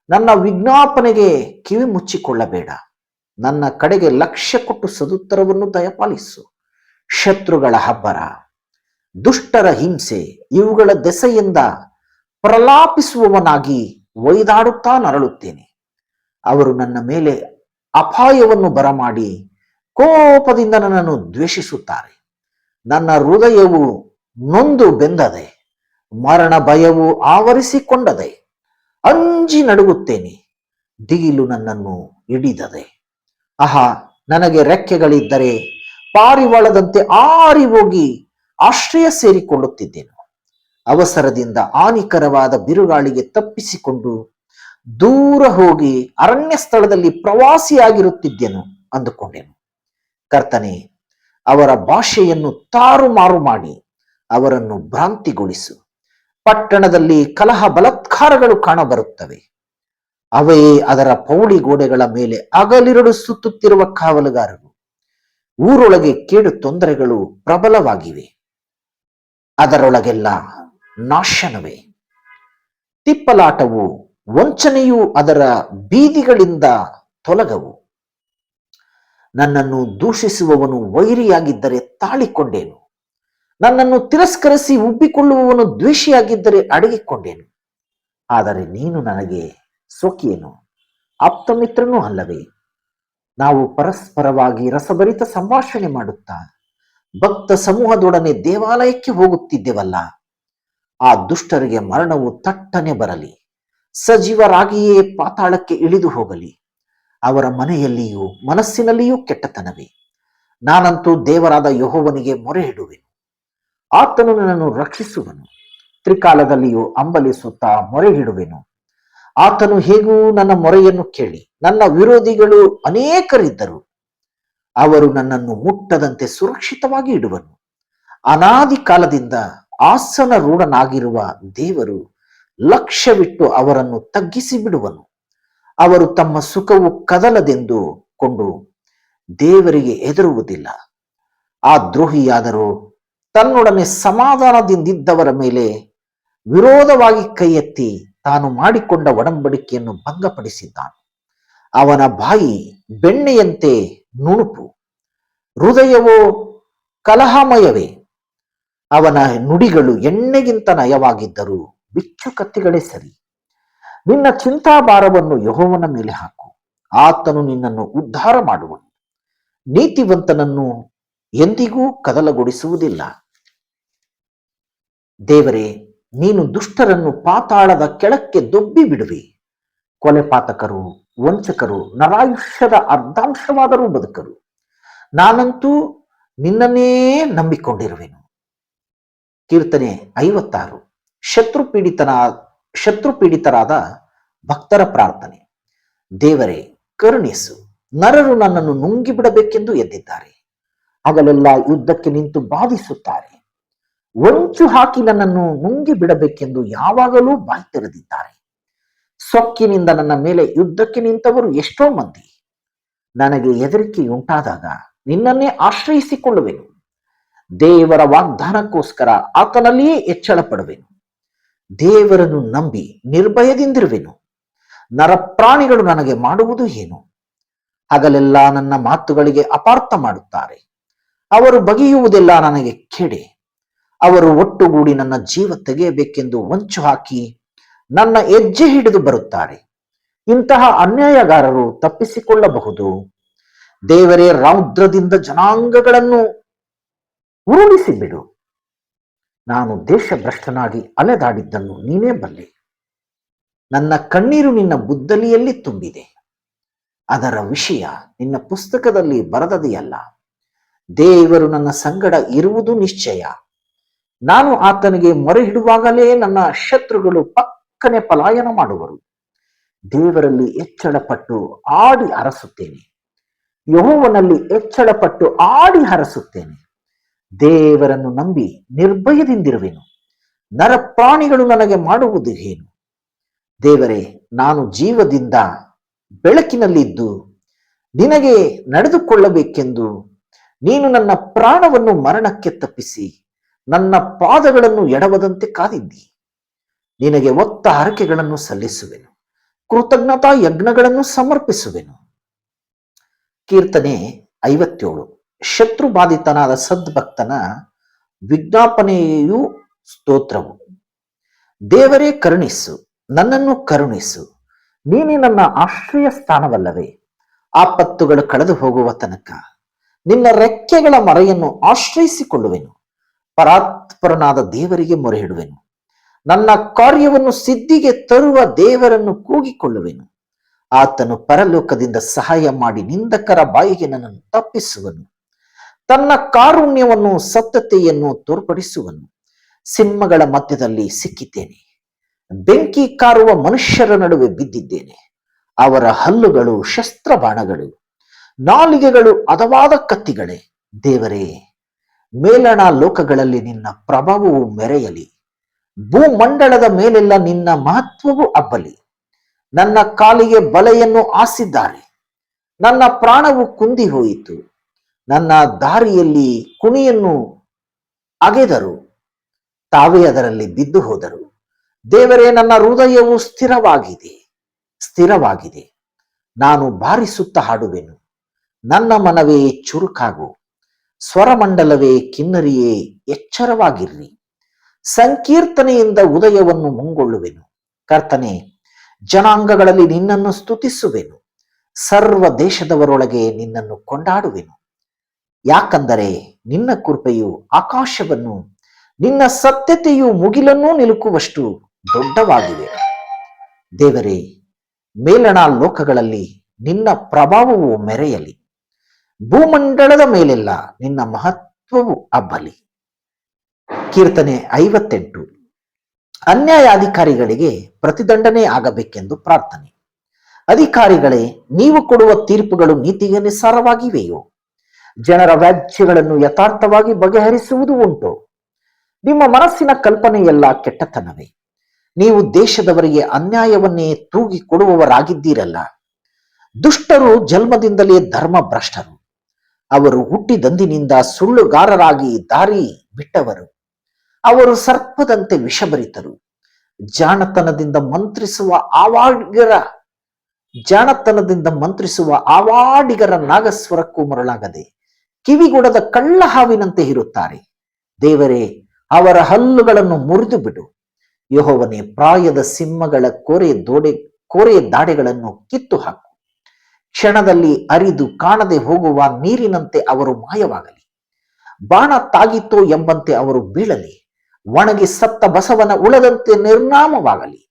ನನ್ನ ವಿಜ್ಞಾಪನೆಗೆ ಕಿವಿ ಮುಚ್ಚಿಕೊಳ್ಳಬೇಡ. ನನ್ನ ಕಡೆಗೆ ಲಕ್ಷ್ಯ ಕೊಟ್ಟು ಸದುತ್ತರವನ್ನು ದಯಪಾಲಿಸು. ಶತ್ರುಗಳ ಹಬ್ಬರ, ದುಷ್ಟರ ಹಿಂಸೆ, ಇವುಗಳ ದೆಸೆಯಿಂದ ಪ್ರಲಾಪಿಸುವವನಾಗಿ ಒಯ್ದಾಡುತ್ತಾ ನರಳುತ್ತೇನೆ. ಅವರು ನನ್ನ ಮೇಲೆ ಅಪಾಯವನ್ನು ಬರಮಾಡಿ ಕೋಪದಿಂದ ನನ್ನನ್ನು ದ್ವೇಷಿಸುತ್ತಾರೆ. ನನ್ನ ಹೃದಯವು ನೊಂದು ಬೆಂದದೆ, ಮರಣ ಭಯವು ಆವರಿಸಿಕೊಂಡದೆ. ಅಂಜಿ ನಡುಗುತ್ತೇನೆ, ದಿಗಿಲು ನನ್ನನ್ನು ಹಿಡಿದದೆ. ಆಹಾ, ನನಗೆ ರೆಕ್ಕೆಗಳಿದ್ದರೆ ಪಾರಿವಾಳದಂತೆ ಆರಿ ಹೋಗಿ ಆಶ್ರಯ ಸೇರಿಕೊಳ್ಳುತ್ತಿದ್ದೆನು. ಅವಸರದಿಂದ ಹಾನಿಕರವಾದ ಬಿರುಗಾಳಿಗೆ ತಪ್ಪಿಸಿಕೊಂಡು ದೂರ ಹೋಗಿ ಅರಣ್ಯ ಸ್ಥಳದಲ್ಲಿ ಪ್ರವಾಸಿಯಾಗಿರುತ್ತಿದ್ದೆನು ಅಂದುಕೊಂಡೆನು. ಕರ್ತನೇ, ಅವರ ಭಾಷೆಯನ್ನು ತಾರುಮಾರು ಮಾಡಿ ಅವರನ್ನು ಭ್ರಾಂತಿಗೊಳಿಸು. ಪಟ್ಟಣದಲ್ಲಿ ಕಲಹ ಬಲಾತ್ಕಾರಗಳು ಕಾಣಬರುತ್ತವೆ. ಅವೇ ಅದರ ಪೌಳಿ ಗೋಡೆಗಳ ಮೇಲೆ ಹಗಲಿರುಳು ಸುತ್ತುತ್ತಿರುವ ಕಾವಲುಗಾರರು. ಊರೊಳಗೆ ಕೇಡು ತೊಂದರೆಗಳು ಪ್ರಬಲವಾಗಿವೆ. ಅದರೊಳಗೆಲ್ಲ ನಾಶನವೇ. ತಿಪ್ಪಲಾಟವು ವಂಚನೆಯು ಅದರ ಬೀದಿಗಳಿಂದ ತೊಲಗವು. ನನ್ನನ್ನು ದೂಷಿಸುವವನು ವೈರಿಯಾಗಿದ್ದರೆ ತಾಳಿಕೊಂಡೇನು. ನನ್ನನ್ನು ತಿರಸ್ಕರಿಸಿ ಉಬ್ಬಿಕೊಳ್ಳುವವನು ದ್ವೇಷಿಯಾಗಿದ್ದರೆ ಅಡಗಿಕೊಂಡೇನು. ಆದರೆ ನೀನು ನನಗೆ ಸ್ವಕೀಯನು, ಆಪ್ತಮಿತ್ರನೂ ಅಲ್ಲವೇ? ನಾವು ಪರಸ್ಪರವಾಗಿ ರಸಭರಿತ ಸಂಭಾಷಣೆ ಮಾಡುತ್ತಾ ಭಕ್ತ ಸಮೂಹದೊಡನೆ ದೇವಾಲಯಕ್ಕೆ ಹೋಗುತ್ತಿದ್ದೆವಲ್ಲ. ಆ ದುಷ್ಟರಿಗೆ ಮರಣವು ತಟ್ಟನೆ ಬರಲಿ, ಸಜೀವರಾಗಿಯೇ ಪಾತಾಳಕ್ಕೆ ಇಳಿದು ಹೋಗಲಿ. ಅವರ ಮನೆಯಲ್ಲಿಯೂ ಮನಸ್ಸಿನಲ್ಲಿಯೂ ಕೆಟ್ಟತನವೇ. ನಾನಂತೂ ದೇವರಾದ ಯೆಹೋವನಿಗೆ ಮೊರೆ ಇಡುವೆನು. ಆತನು ನನ್ನನ್ನು ರಕ್ಷಿಸುವನು. ತ್ರಿಕಾಲದಲ್ಲಿಯೂ ಹಂಬಲಿಸುತ್ತಾ ಮೊರೆ ಇಡುವೆನು. ಆತನು ಹೇಗೂ ನನ್ನ ಮೊರೆಯನ್ನು ಕೇಳಿ. ನನ್ನ ವಿರೋಧಿಗಳು ಅನೇಕರಿದ್ದರು, ಅವರು ನನ್ನನ್ನು ಮುಟ್ಟದಂತೆ ಸುರಕ್ಷಿತವಾಗಿ ಇಡುವನು. ಅನಾದಿ ಕಾಲದಿಂದ ಆಸನ ರೂಢನಾಗಿರುವ ದೇವರು ಲಕ್ಷ್ಯವಿಟ್ಟು ಅವರನ್ನು ತಗ್ಗಿಸಿ ಬಿಡುವನು. ಅವರು ತಮ್ಮ ಸುಖವು ಕದಲದೆಂದು ಕೊಂಡು ದೇವರಿಗೆ ಹೆದರುವುದಿಲ್ಲ. ಆ ದ್ರೋಹಿಯಾದರೂ ತನ್ನೊಡನೆ ಸಮಾಧಾನದಿಂದಿದ್ದವರ ಮೇಲೆ ವಿರೋಧವಾಗಿ ಕೈ ಎತ್ತಿ ತಾನು ಮಾಡಿಕೊಂಡ ಒಡಂಬಡಿಕೆಯನ್ನು ಭಂಗಪಡಿಸಿದ್ದಾನೆ. ಅವನ ಬಾಯಿ ಬೆಣ್ಣೆಯಂತೆ ನುಣುಪು, ಹೃದಯವೋ ಕಲಹಮಯವೇ. ಅವನ ನುಡಿಗಳು ಎಣ್ಣೆಗಿಂತ ನಯವಾಗಿದ್ದರೂ ಬಿಚ್ಚು ಕತ್ತಿಗಳೇ ಸರಿ. ನಿನ್ನ ಚಿಂತಾಭಾರವನ್ನು ಯೆಹೋವನ ಮೇಲೆ ಹಾಕು, ಆತನು ನಿನ್ನನ್ನು ಉದ್ಧಾರ ಮಾಡುವನು. ನೀತಿವಂತನನ್ನು ಎಂದಿಗೂ ಕದಲಗೊಳಿಸುವುದಿಲ್ಲ. ದೇವರೇ, ನೀನು ದುಷ್ಟರನ್ನು ಪಾತಾಳದ ಕೆಳಕ್ಕೆ ದೊಬ್ಬಿ ಬಿಡುವಿ. ಕೊಲೆಪಾತಕರು, ವಂಚಕರು ನರಾಯುಷ್ಯದ ಅರ್ಧಾಂಶವಾದರೂ ಬದುಕರು. ನಾನಂತೂ ನಿನ್ನನ್ನೇ ನಂಬಿಕೊಂಡಿರುವೆನು. ಕೀರ್ತನೆ 56. ಶತ್ರುಪೀಡಿತರಾದ ಭಕ್ತರ ಪ್ರಾರ್ಥನೆ. ದೇವರೇ, ಕರುಣಿಸು. ನರರು ನನ್ನನ್ನು ನುಂಗಿಬಿಡಬೇಕೆಂದು ಎದ್ದಿದ್ದಾರೆ. ಹಗಲೆಲ್ಲ ಯುದ್ಧಕ್ಕೆ ನಿಂತು ಬಾಧಿಸುತ್ತಾರೆ. ಹೊಂಚು ಹಾಕಿ ನನ್ನನ್ನು ನುಂಗಿ ಬಿಡಬೇಕೆಂದು ಯಾವಾಗಲೂ ಬಾಯಿ ತೆರೆದಿದ್ದಾರೆ. ಸೊಕ್ಕಿನಿಂದ ನನ್ನ ಮೇಲೆ ಯುದ್ಧಕ್ಕೆ ನಿಂತವರು ಎಷ್ಟೋ ಮಂದಿ. ನನಗೆ ಹೆದರಿಕೆಯುಂಟಾದಾಗ ನಿನ್ನನ್ನೇ ಆಶ್ರಯಿಸಿಕೊಳ್ಳುವೆನು. ದೇವರ ವಾಗ್ದಾನಕ್ಕೋಸ್ಕರ ಆತನಲ್ಲಿಯೇ ಹೆಚ್ಚಳ ಪಡುವೆನು. ದೇವರನ್ನು ನಂಬಿ ನಿರ್ಭಯದಿಂದಿರುವೆನು. ನರಪ್ರಾಣಿಗಳು ನನಗೆ ಮಾಡುವುದು ಏನು? ಹಗಲೆಲ್ಲ ನನ್ನ ಮಾತುಗಳಿಗೆ ಅಪಾರ್ಥ ಮಾಡುತ್ತಾರೆ. ಅವರು ಬಗೆಯುವುದೆಲ್ಲ ನನಗೆ ಕೆಡೆ. ಅವರು ಒಟ್ಟುಗೂಡಿ ನನ್ನ ಜೀವ ತೆಗೆಯಬೇಕೆಂದು ಹೊಂಚು ಹಾಕಿ ನನ್ನ ಹೆಜ್ಜೆ ಹಿಡಿದು ಬರುತ್ತಾರೆ. ಇಂತಹ ಅನ್ಯಾಯಗಾರರು ತಪ್ಪಿಸಿಕೊಳ್ಳಬಹುದು. ದೇವರೇ, ರೌದ್ರದಿಂದ ಜನಾಂಗಗಳನ್ನು ಉರುಳಿಸಿ ಬಿಡು. ನಾನು ದೇಶಭ್ರಷ್ಟನಾಗಿ ಅಲೆದಾಡಿದ್ದನ್ನು ನೀನೇ ಬಲ್ಲೆ. ನನ್ನ ಕಣ್ಣೀರು ನಿನ್ನ ಬುದ್ದಲಿಯಲ್ಲಿ ತುಂಬಿದೆ. ಅದರ ವಿಷಯ ನಿನ್ನ ಪುಸ್ತಕದಲ್ಲಿ ಬರೆದದೆಯಲ್ಲ. ದೇವರು ನನ್ನ ಸಂಗಡ ಇರುವುದು ನಿಶ್ಚಯ. ನಾನು ಆತನಿಗೆ ಮೊರೆ ಇಡುವಾಗಲೇ ನನ್ನ ಶತ್ರುಗಳು ಪಕ್ಕನೆ ಪಲಾಯನ ಮಾಡುವರು. ದೇವರಲ್ಲಿ ಹೆಚ್ಚಳಪಟ್ಟು ಆಡಿ ಹರಸುತ್ತೇನೆ. ಯೆಹೋವನಲ್ಲಿ ಹೆಚ್ಚಳಪಟ್ಟು ಆಡಿ ಹರಸುತ್ತೇನೆ. ದೇವರನ್ನು ನಂಬಿ ನಿರ್ಭಯದಿಂದಿರುವೆನು. ನರಪ್ರಾಣಿಗಳು ನನಗೆ ಮಾಡುವುದು ಏನು? ದೇವರೇ, ನಾನು ಜೀವದಿಂದ ಬೆಳಕಿನಲ್ಲಿದ್ದು ನಿನಗೆ ನಡೆದುಕೊಳ್ಳಬೇಕೆಂದು ನೀನು ನನ್ನ ಪ್ರಾಣವನ್ನು ಮರಣಕ್ಕೆ ತಪ್ಪಿಸಿ ನನ್ನ ಪಾದಗಳನ್ನು ಎಡವದಂತೆ ಕಾದಿದ್ದಿ. ನಿನಗೆ ಒತ್ತ ಹರಕೆಗಳನ್ನು ಸಲ್ಲಿಸುವೆನು. ಕೃತಜ್ಞತಾ ಯಜ್ಞಗಳನ್ನು ಸಮರ್ಪಿಸುವೆನು. ಕೀರ್ತನೆ 57. ಶತ್ರುಬಾಧಿತನಾದ ಸದ್ಭಕ್ತನ ವಿಜ್ಞಾಪನೆಯೂ ಸ್ತೋತ್ರವು. ದೇವರೇ, ಕರುಣಿಸು, ನನ್ನನ್ನು ಕರುಣಿಸು. ನೀನೇ ನನ್ನ ಆಶ್ರಯ ಸ್ಥಾನವಲ್ಲವೇ? ಆಪತ್ತುಗಳು ಕಳೆದು ಹೋಗುವ ತನಕ ನಿನ್ನ ರೆಕ್ಕೆಗಳ ಮರೆಯನ್ನು ಆಶ್ರಯಿಸಿಕೊಳ್ಳುವೆನು. ಪರಾತ್ಪರನಾದ ದೇವರಿಗೆ ಮೊರೆ ಇಡುವೆನು. ನನ್ನ ಕಾರ್ಯವನ್ನು ಸಿದ್ಧಿಗೆ ತರುವ ದೇವರನ್ನು ಕೂಗಿಕೊಳ್ಳುವೆನು. ಆತನು ಪರಲೋಕದಿಂದ ಸಹಾಯ ಮಾಡಿ ನಿಂದಕರ ಬಾಯಿಗೆ ನನ್ನನ್ನು ತಪ್ಪಿಸುವನು. ತನ್ನ ಕಾರುಣ್ಯವನ್ನು ಸತ್ತತೆಯನ್ನು ತೋರ್ಪಡಿಸುವನು. ಸಿಂಹಗಳ ಮಧ್ಯದಲ್ಲಿ ಸಿಕ್ಕಿದ್ದೇನೆ. ಬೆಂಕಿ ಕಾರುವ ಮನುಷ್ಯರ ನಡುವೆ ಬಿದ್ದಿದ್ದೇನೆ. ಅವರ ಹಲ್ಲುಗಳು ಶಸ್ತ್ರಬಾಣಗಳು, ನಾಲಿಗೆಗಳು ಹದವಾದ ಕತ್ತಿಗಳೇ. ದೇವರೇ, ಮೇಲಣ ಲೋಕಗಳಲ್ಲಿ ನಿನ್ನ ಪ್ರಭಾವವು ಮೆರೆಯಲಿ. ಭೂಮಂಡಲದ ಮೇಲೆಲ್ಲ ನಿನ್ನ ಮಹತ್ವವು ಹಬ್ಬಲಿ. ನನ್ನ ಕಾಲಿಗೆ ಬಲೆಯನ್ನು ಹಾಸಿದ್ದಾರೆ. ನನ್ನ ಪ್ರಾಣವು ಕುಂದಿ ಹೋಯಿತು. ನನ್ನ ದಾರಿಯಲ್ಲಿ ಕುಣಿಯನ್ನು ಅಗೆದರು. ತಾವೇ ಅದರಲ್ಲಿ ಬಿದ್ದು ಹೋದರು. ದೇವರೇ, ನನ್ನ ಹೃದಯವು ಸ್ಥಿರವಾಗಿದೆ. ನಾನು ಬಾರಿಸುತ್ತಾ ಹಾಡುವೆನು. ನನ್ನ ಮನವೇ ಚುರುಕಾಗು. ಸ್ವರಮಂಡಲವೇ, ಕಿನ್ನರಿಯೇ, ಎಚ್ಚರವಾಗಿರ್ರಿ. ಸಂಕೀರ್ತನೆಯಿಂದ ಉದಯವನ್ನು ಮುಂಗೊಳ್ಳುವೆನು. ಕರ್ತನೇ, ಜನಾಂಗಗಳಲ್ಲಿ ನಿನ್ನನ್ನು ಸ್ತುತಿಸುವೆನು. ಸರ್ವ ದೇಶದವರೊಳಗೆ ನಿನ್ನನ್ನು ಕೊಂಡಾಡುವೆನು. ಯಾಕಂದರೆ ನಿನ್ನ ಕೃಪೆಯು ಆಕಾಶವನ್ನು, ನಿನ್ನ ಸತ್ಯತೆಯು ಮುಗಿಲನ್ನೂ ನಿಲುಕುವಷ್ಟು ದೊಡ್ಡವಾಗಿವೆ. ದೇವರೇ, ಮೇಲಣ ಲೋಕಗಳಲ್ಲಿ ನಿನ್ನ ಪ್ರಭಾವವು ಮೆರೆಯಲಿ. ಭೂಮಂಡಲದ ಮೇಲೆಲ್ಲ ನಿನ್ನ ಮಹತ್ವವು ಹಬ್ಬಲಿ. ಕೀರ್ತನೆ 58. ಅನ್ಯಾಯಾಧಿಕಾರಿಗಳಿಗೆ ಪ್ರತಿದಂಡನೆ ಆಗಬೇಕೆಂದು ಪ್ರಾರ್ಥನೆ. ಅಧಿಕಾರಿಗಳೇ, ನೀವು ಕೊಡುವ ತೀರ್ಪುಗಳು ನೀತಿಗೆ ನಿಸ್ಸಾರವಾಗಿವೆಯೋ? ಜನರ ವ್ಯಾಜ್ಯಗಳನ್ನು ಯಥಾರ್ಥವಾಗಿ ಬಗೆಹರಿಸುವುದು ಉಂಟು. ನಿಮ್ಮ ಮನಸ್ಸಿನ ಕಲ್ಪನೆಯೆಲ್ಲ ಕೆಟ್ಟತನವೇ. ನೀವು ದೇಶದವರಿಗೆ ಅನ್ಯಾಯವನ್ನೇ ತೂಗಿ ಕೊಡುವವರಾಗಿದ್ದೀರಲ್ಲ. ದುಷ್ಟರು ಜನ್ಮದಿಂದಲೇ ಧರ್ಮ ಭ್ರಷ್ಟರು. ಅವರು ಹುಟ್ಟಿದಂದಿನಿಂದ ಸುಳ್ಳುಗಾರರಾಗಿ ದಾರಿ ಬಿಟ್ಟವರು. ಅವರು ಸರ್ಪದಂತೆ ವಿಷಭರಿತರು. ಜಾಣತನದಿಂದ ಮಂತ್ರಿಸುವ ಆವಾಡಿಗರ ನಾಗಸ್ವರಕ್ಕೂ ಮರಳಾಗದೆ ಕಿವಿಗೊಡದ ಕಳ್ಳ ಹಾವಿನಂತೆ ಇರುತ್ತಾರೆ. ದೇವರೇ, ಅವರ ಹಲ್ಲುಗಳನ್ನು ಮುರಿದು ಬಿಡು. ಯೆಹೋವನೇ, ಪ್ರಾಯದ ಸಿಂಹಗಳ ಕೋರೆಯ ದಾಡೆಗಳನ್ನು ಕಿತ್ತು ಹಾಕು. ಕ್ಷಣದಲ್ಲಿ ಅರಿದು ಕಾಣದೆ ಹೋಗುವ ನೀರಿನಂತೆ ಅವರು ಮಾಯವಾಗಲಿ. ಬಾಣ ತಾಗಿತೋ ಎಂಬಂತೆ ಅವರು ಬೀಳಲಿ. ಒಣಗಿ ಸತ್ತ ಬಸವನ ಉಳದಂತೆ ನಿರ್ನಾಮವಾಗಲಿ.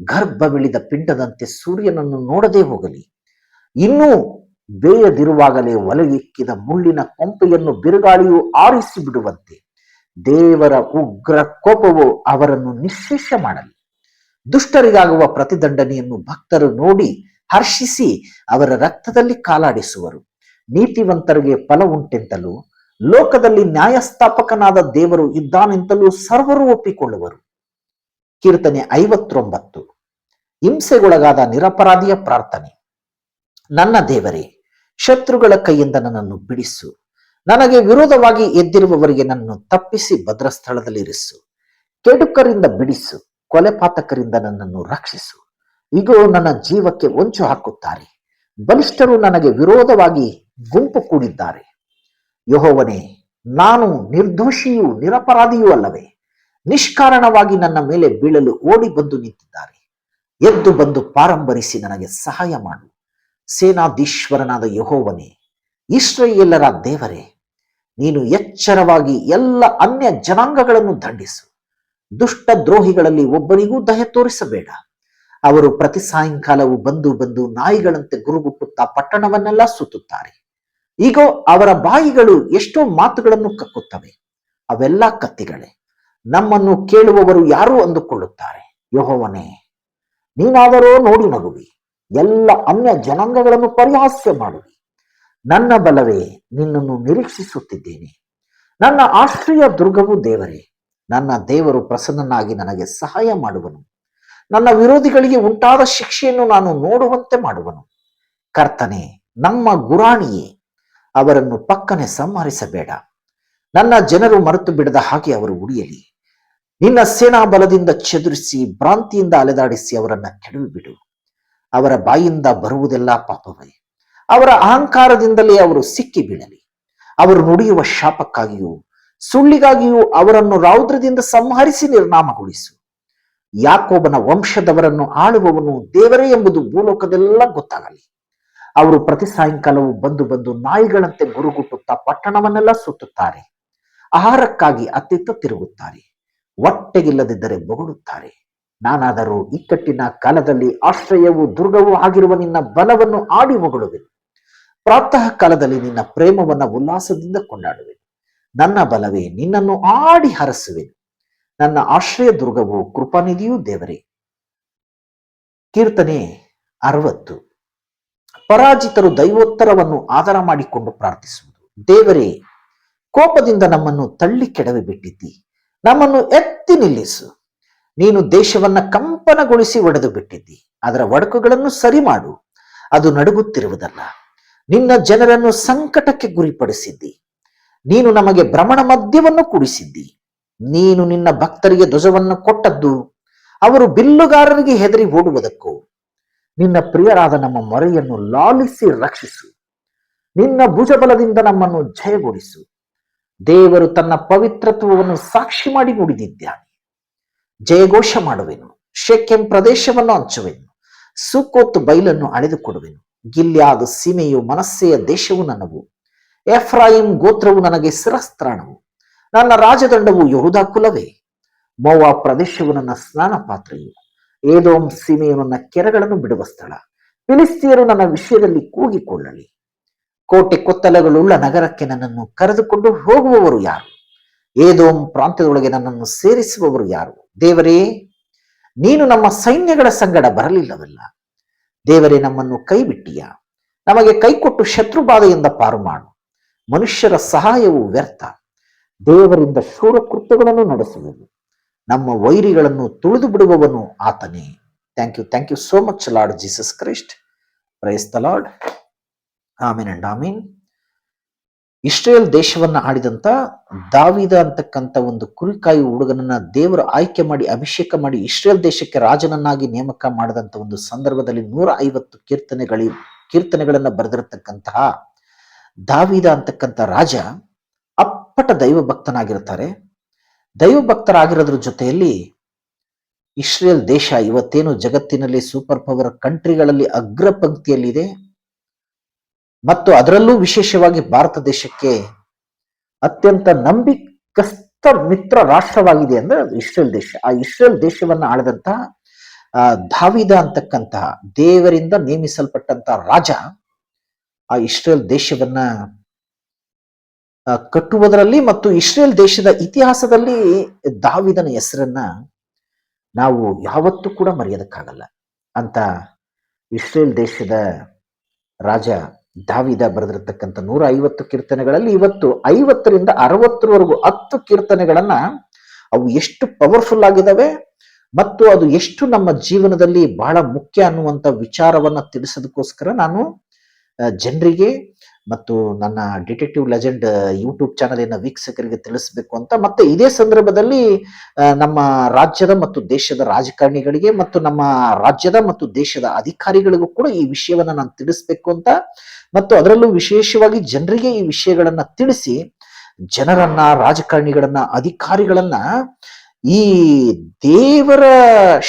ಗರ್ಭವಿಳಿದ ಪಿಂಡದಂತೆ ಸೂರ್ಯನನ್ನು ನೋಡದೆ ಹೋಗಲಿ. ಇನ್ನೂ ಬೇಯದಿರುವಾಗಲೇ ಒಲೆಯಿಕ್ಕಿದ ಮುಳ್ಳಿನ ಕೊಂಪೆಯನ್ನು ಬಿರುಗಾಳಿಯು ಆರಿಸಿ ಬಿಡುವಂತೆ ದೇವರ ಉಗ್ರ ಕೋಪವು ಅವರನ್ನು ನಿಶ್ಶೇಷ ಮಾಡಲಿ. ದುಷ್ಟರಿಗಾಗುವ ಪ್ರತಿದಂಡನೆಯನ್ನು ಭಕ್ತರು ನೋಡಿ ಹರ್ಷಿಸಿ ಅವರ ರಕ್ತದಲ್ಲಿ ಕಾಲಾಡಿಸುವರು. ನೀತಿವಂತರಿಗೆ ಫಲ ಉಂಟೆಂತಲೂ ಲೋಕದಲ್ಲಿ ನ್ಯಾಯಸ್ಥಾಪಕನಾದ ದೇವರು ಇದ್ದಾನೆಂತಲೂ ಸರ್ವರು ಒಪ್ಪಿಕೊಳ್ಳುವರು. ಕೀರ್ತನೆ 59. ಹಿಂಸೆಗೊಳಗಾದ ನಿರಪರಾಧಿಯ ಪ್ರಾರ್ಥನೆ. ನನ್ನ ದೇವರೇ, ಶತ್ರುಗಳ ಕೈಯಿಂದ ನನ್ನನ್ನು ಬಿಡಿಸು. ನನಗೆ ವಿರೋಧವಾಗಿ ಎದ್ದಿರುವವರಿಗೆ ನನ್ನನ್ನು ತಪ್ಪಿಸಿ ಭದ್ರ ಸ್ಥಳದಲ್ಲಿ ಇರಿಸು. ಕೆಡುಕರಿಂದ ಬಿಡಿಸು, ಕೊಲೆಪಾತಕರಿಂದ ನನ್ನನ್ನು ರಕ್ಷಿಸು. ಇಗೋ, ನನ್ನ ಜೀವಕ್ಕೆ ಹೊಂಚು ಹಾಕುತ್ತಾರೆ, ಬಲಿಷ್ಠರು ನನಗೆ ವಿರೋಧವಾಗಿ ಗುಂಪು ಕೂಡಿದ್ದಾರೆ. ಯೆಹೋವನೇ, ನಾನು ನಿರ್ದೋಷಿಯೂ ನಿರಪರಾಧಿಯೂ ಅಲ್ಲವೇ? ನಿಷ್ಕಾರಣವಾಗಿ ನನ್ನ ಮೇಲೆ ಬೀಳಲು ಓಡಿ ಬಂದು ನಿಂತಿದ್ದಾರೆ. ಎದ್ದು ಬಂದು ಪಾರಂಬರಿಸಿ ನನಗೆ ಸಹಾಯ ಮಾಡು. ಸೇನಾಧೀಶ್ವರನಾದ ಯೆಹೋವನೇ, ಇಸ್ರಾಯೇಲರ ದೇವರೇ, ನೀನು ಎಚ್ಚರವಾಗಿ ಎಲ್ಲ ಅನ್ಯ ಜನಾಂಗಗಳನ್ನು ದಂಡಿಸು. ದುಷ್ಟ ದ್ರೋಹಿಗಳಲ್ಲಿ ಒಬ್ಬರಿಗೂ ದಯೆ ತೋರಿಸಬೇಡ. ಅವರು ಪ್ರತಿ ಸಾಯಂಕಾಲವೂ ಬಂದು ಬಂದು ನಾಯಿಗಳಂತೆ ಗುರುಗುಟ್ಟುತ್ತಾ ಪಟ್ಟಣವನ್ನೆಲ್ಲ ಸುತ್ತುತ್ತಾರೆ. ಈಗ ಅವರ ಬಾಯಿಗಳು ಎಷ್ಟೋ ಮಾತುಗಳನ್ನು ಕಕ್ಕುತ್ತವೆ, ಅವೆಲ್ಲ ಕತ್ತಿಗಳೇ. ನಮ್ಮನ್ನು ಕೇಳುವವರು ಯಾರು ಅಂದುಕೊಳ್ಳುತ್ತಾರೆ. ಯೆಹೋವನೇ, ನೀನಾದರೋ ನೋಡಿ ನಗುವಿ, ಎಲ್ಲ ಅನ್ಯ ಜನಾಂಗಗಳನ್ನು ಪರಿಹಾಸ್ಯ ಮಾಡುವಿ. ನನ್ನ ಬಲವೇ, ನಿನ್ನನ್ನು ನಿರೀಕ್ಷಿಸುತ್ತಿದ್ದೇನೆ. ನನ್ನ ಆಶ್ರಯ ದುರ್ಗವು ದೇವರೇ. ನನ್ನ ದೇವರು ಪ್ರಸನ್ನನಾಗಿ ನನಗೆ ಸಹಾಯ ಮಾಡುವನು. ನನ್ನ ವಿರೋಧಿಗಳಿಗೆ ಉಂಟಾದ ಶಿಕ್ಷೆಯನ್ನು ನಾನು ನೋಡುವಂತೆ ಮಾಡುವನು. ಕರ್ತನೇ, ನಮ್ಮ ಗುರಾಣಿಯೇ, ಅವರನ್ನು ಪಕ್ಕನೆ ಸಂಹರಿಸಬೇಡ. ನನ್ನ ಜನರು ಮರೆತು ಬಿಡದ ಹಾಗೆ ಅವರು ಉಳಿಯಲಿ. ನಿನ್ನ ಸೇನಾ ಬಲದಿಂದ ಚದುರಿಸಿ ಭ್ರಾಂತಿಯಿಂದ ಅಲೆದಾಡಿಸಿ ಅವರನ್ನ ಕೆಡವಿಬಿಡು. ಅವರ ಬಾಯಿಂದ ಬರುವುದೆಲ್ಲ ಪಾಪವೇ. ಅವರ ಅಹಂಕಾರದಿಂದಲೇ ಅವರು ಸಿಕ್ಕಿ ಬೀಳಲಿ. ಅವರು ನುಡಿಯುವ ಶಾಪಕ್ಕಾಗಿಯೂ ಸುಳ್ಳಿಗಾಗಿಯೂ ಅವರನ್ನು ರೌದ್ರದಿಂದ ಸಂಹರಿಸಿ ನಿರ್ನಾಮಗೊಳಿಸು. ಯಾಕೋಬನ ವಂಶದವರನ್ನು ಆಳುವವನು ದೇವರೇ ಎಂಬುದು ಭೂಲೋಕದೆಲ್ಲ ಗೊತ್ತಾಗಲಿ. ಅವರು ಪ್ರತಿ ಸಾಯಂಕಾಲವೂ ಬಂದು ಬಂದು ನಾಯಿಗಳಂತೆ ಗುರುಗುಟ್ಟುತ್ತಾ ಪಟ್ಟಣವನ್ನೆಲ್ಲ ಸುತ್ತುತ್ತಾರೆ. ಆಹಾರಕ್ಕಾಗಿ ಅತ್ತಿತ್ತ ತಿರುಗುತ್ತಾರೆ, ಹೊಟ್ಟೆಗಿಲ್ಲದಿದ್ದರೆ ಬೊಗಳುತ್ತಾರೆ. ನಾನಾದರೂ ಇಕ್ಕಟ್ಟಿನ ಕಾಲದಲ್ಲಿ ಆಶ್ರಯವೂ ದುರ್ಗವೂ ಆಗಿರುವ ನಿನ್ನ ಬಲವನ್ನು ಆಡಿ ಹೊಗಳುವೆನು. ಪ್ರಾತಃ ಕಾಲದಲ್ಲಿ ನಿನ್ನ ಪ್ರೇಮವನ್ನ ಉಲ್ಲಾಸದಿಂದ ಕೊಂಡಾಡುವೆನು. ನನ್ನ ಬಲವೇ, ನಿನ್ನನ್ನು ಆಡಿ ಹರಸುವೆನು. ನನ್ನ ಆಶ್ರಯ ದುರ್ಗವು ಕೃಪಾನಿಧಿಯೂ ದೇವರೇ. ಕೀರ್ತನೆ 60. ಪರಾಜಿತರು ದೈವೋತ್ತರವನ್ನು ಆಧಾರ ಮಾಡಿಕೊಂಡು ಪ್ರಾರ್ಥಿಸುವುದು. ದೇವರೇ, ಕೋಪದಿಂದ ನಮ್ಮನ್ನು ತಳ್ಳಿ ಕೆಡವಿ ಬಿಟ್ಟಿದ್ದಿ, ನಮ್ಮನ್ನು ಎತ್ತಿ ನಿಲ್ಲಿಸು. ನೀನು ದೇಶವನ್ನ ಕಂಪನಗೊಳಿಸಿ ಒಡೆದು ಬಿಟ್ಟಿದ್ದಿ, ಅದರ ಒಡಕುಗಳನ್ನು ಸರಿ ಮಾಡು, ಅದು ನಡುಗುತ್ತಿರುವುದಲ್ಲ. ನಿನ್ನ ಜನರನ್ನು ಸಂಕಟಕ್ಕೆ ಗುರಿಪಡಿಸಿದ್ದಿ, ನೀನು ನಮಗೆ ಭ್ರಮಣ ಮದ್ಯವನ್ನು ಕುಡಿಸಿದ್ದಿ. ನೀನು ನಿನ್ನ ಭಕ್ತರಿಗೆ ಧ್ವಜವನ್ನು ಕೊಟ್ಟದ್ದು ಅವರು ಬಿಲ್ಲುಗಾರರಿಗೆ ಹೆದರಿ ಓಡುವುದಕ್ಕೂ. ನಿನ್ನ ಪ್ರಿಯರಾದ ನಮ್ಮ ಮೊರೆಯನ್ನು ಲಾಲಿಸಿ ರಕ್ಷಿಸು. ನಿನ್ನ ಭುಜಬಲದಿಂದ ನಮ್ಮನ್ನು ಜಯಗೊಳಿಸು. ದೇವರು ತನ್ನ ಪವಿತ್ರತ್ವವನ್ನು ಸಾಕ್ಷಿ ಮಾಡಿ ನುಡಿದಿದ್ದಾನೆ. ಜಯಘೋಷ ಮಾಡುವೆನು, ಶೆಕೆಂ ಪ್ರದೇಶವನ್ನು ಹಂಚುವೆನು, ಸುಕೋತ್ ಬೈಲನ್ನು ಅಳೆದುಕೊಡುವೆನು. ಗಿಲ್ಯಾದ್ ಸೀಮೆಯು ಮನಸ್ಸೆಯ ದೇಶವು ನನ್ನವು, ಎಫ್ರಾಯಿಂ ಗೋತ್ರವು ನನಗೆ ಶಿರಸ್ತ್ರಾಣವು. ನನ್ನ ರಾಜದಂಡವು ಯೆಹೂದ ಕುಲವೇ. ಮೋವಾಬ್ ಪ್ರದೇಶವು ನನ್ನ ಸ್ನಾನ ಪಾತ್ರೆಯು, ಏದೋಮ್ ಸೀಮೆಯು ನನ್ನ ಕೆರೆಗಳನ್ನು ಬಿಡುವ ಸ್ಥಳ. ಫಿಲಿಸ್ತಿಯರು ನನ್ನ ವಿಷಯದಲ್ಲಿ ಕೂಗಿಕೊಳ್ಳಲಿ. ಕೋಟೆ ಕೊತ್ತಲಗಳುಳ್ಳ ನಗರಕ್ಕೆ ನನ್ನನ್ನು ಕರೆದುಕೊಂಡು ಹೋಗುವವರು ಯಾರು? ಏದೋಮ್ ಪ್ರಾಂತ್ಯದೊಳಗೆ ನನ್ನನ್ನು ಸೇರಿಸುವವರು ಯಾರು? ದೇವರೇ, ನೀನು ನಮ್ಮ ಸೈನ್ಯಗಳ ಸಂಗಡ ಬರಲಿಲ್ಲವಲ್ಲ. ದೇವರೇ, ನಮ್ಮನ್ನು ಕೈ ಬಿಟ್ಟಿಯ. ನಮಗೆ ಕೈಕೊಟ್ಟು ಶತ್ರುಬಾಧೆಯಿಂದ ಪಾರು ಮಾಡು. ಮನುಷ್ಯರ ಸಹಾಯವು ವ್ಯರ್ಥ. ದೇವರಿಂದ ಶೂರ ಕೃತ್ಯಗಳನ್ನು ನಡೆಸುವೆನು. ನಮ್ಮ ವೈರಿಗಳನ್ನು ತುಳಿದು ಬಿಡುವವನು ಆತನೇ. Thank you so much Lord Jesus Christ. Praise the Lord. Amen and amen. Israel ದೇಶವನ್ನ ಆಳಿದಂತ ದಾವೀದ ಅಂತಕ್ಕಂಥ ಒಂದು ಕುರಿಕಾಯಿ ಹುಡುಗನನ್ನ ದೇವರು ಆಯ್ಕೆ ಮಾಡಿ ಅಭಿಷೇಕ ಮಾಡಿ ಇಸ್ರೇಲ್ ದೇಶಕ್ಕೆ ರಾಜನನ್ನಾಗಿ ನೇಮಕ ಮಾಡಿದಂತ ಒಂದು ಸಂದರ್ಭದಲ್ಲಿ 150 ಕೀರ್ತನೆಗಳನ್ನ ಬರೆದಿರತಕ್ಕಂತಹ ದಾವೀದ ಅಂತಕ್ಕಂಥ ರಾಜ ಅಪ್ಪಟ ದೈವ ಭಕ್ತನಾಗಿರ್ತಾರೆ. ದೈವ ಭಕ್ತರಾಗಿರೋದ್ರ ಜೊತೆಯಲ್ಲಿ ಇಸ್ರೇಲ್ ದೇಶ ಇವತ್ತೇನು ಜಗತ್ತಿನಲ್ಲಿ ಸೂಪರ್ ಪವರ್ ಕಂಟ್ರಿಗಳಲ್ಲಿ ಅಗ್ರ ಪಂಕ್ತಿಯಲ್ಲಿದೆ ಮತ್ತು ಅದರಲ್ಲೂ ವಿಶೇಷವಾಗಿ ಭಾರತ ದೇಶಕ್ಕೆ ಅತ್ಯಂತ ನಂಬಿಕಸ್ಥ ಮಿತ್ರ ರಾಷ್ಟ್ರವಾಗಿದೆ ಅಂದ್ರೆ ಅದು ಇಸ್ರೇಲ್ ದೇಶ. ಆ ಇಸ್ರೇಲ್ ದೇಶವನ್ನ ಆಳದಂತಹ ದಾವೀದ ಅಂತಕ್ಕಂತಹ ದೇವರಿಂದ ನೇಮಿಸಲ್ಪಟ್ಟಂತಹ ರಾಜ ಆ ಇಸ್ರೇಲ್ ದೇಶವನ್ನ ಕಟ್ಟುವುದರಲ್ಲಿ ಮತ್ತು ಇಸ್ರೇಲ್ ದೇಶದ ಇತಿಹಾಸದಲ್ಲಿ ದಾವೀದನ ಹೆಸರನ್ನ ನಾವು ಯಾವತ್ತೂ ಕೂಡ ಮರೆಯೋದಕ್ಕಾಗಲ್ಲ. ಅಂತ ಇಸ್ರೇಲ್ ದೇಶದ ರಾಜ ದಾವೀದ ಬರೆದಿರತಕ್ಕಂಥ 150 ಕೀರ್ತನೆಗಳಲ್ಲಿ ಇವತ್ತು 50ರಿಂದ 60ರವರೆಗೂ 10 ಕೀರ್ತನೆಗಳನ್ನ ಅವು ಎಷ್ಟು ಪವರ್ಫುಲ್ ಆಗಿದಾವೆ ಮತ್ತು ಅದು ಎಷ್ಟು ನಮ್ಮ ಜೀವನದಲ್ಲಿ ಬಹಳ ಮುಖ್ಯ ಅನ್ನುವಂಥ ವಿಚಾರವನ್ನ ತಿಳಿಸೋದಕ್ಕೋಸ್ಕರ ನಾನು ಜನರಿಗೆ ಮತ್ತು ನನ್ನ ಡಿಟೆಕ್ಟಿವ್ ಲೆಜೆಂಡ್ ಯೂಟ್ಯೂಬ್ ಚಾನಲಿನ ವೀಕ್ಷಕರಿಗೆ ತಿಳಿಸಬೇಕು ಅಂತ, ಮತ್ತೆ ಇದೇ ಸಂದರ್ಭದಲ್ಲಿ ನಮ್ಮ ರಾಜ್ಯದ ಮತ್ತು ದೇಶದ ರಾಜಕಾರಣಿಗಳಿಗೆ ಮತ್ತು ನಮ್ಮ ರಾಜ್ಯದ ಮತ್ತು ದೇಶದ ಅಧಿಕಾರಿಗಳಿಗೂ ಕೂಡ ಈ ವಿಷಯವನ್ನ ನಾನು ತಿಳಿಸ್ಬೇಕು ಅಂತ, ಮತ್ತು ಅದರಲ್ಲೂ ವಿಶೇಷವಾಗಿ ಜನರಿಗೆ ಈ ವಿಷಯಗಳನ್ನ ತಿಳಿಸಿ ಜನರನ್ನ, ರಾಜಕಾರಣಿಗಳನ್ನ, ಅಧಿಕಾರಿಗಳನ್ನ ಈ ದೇವರ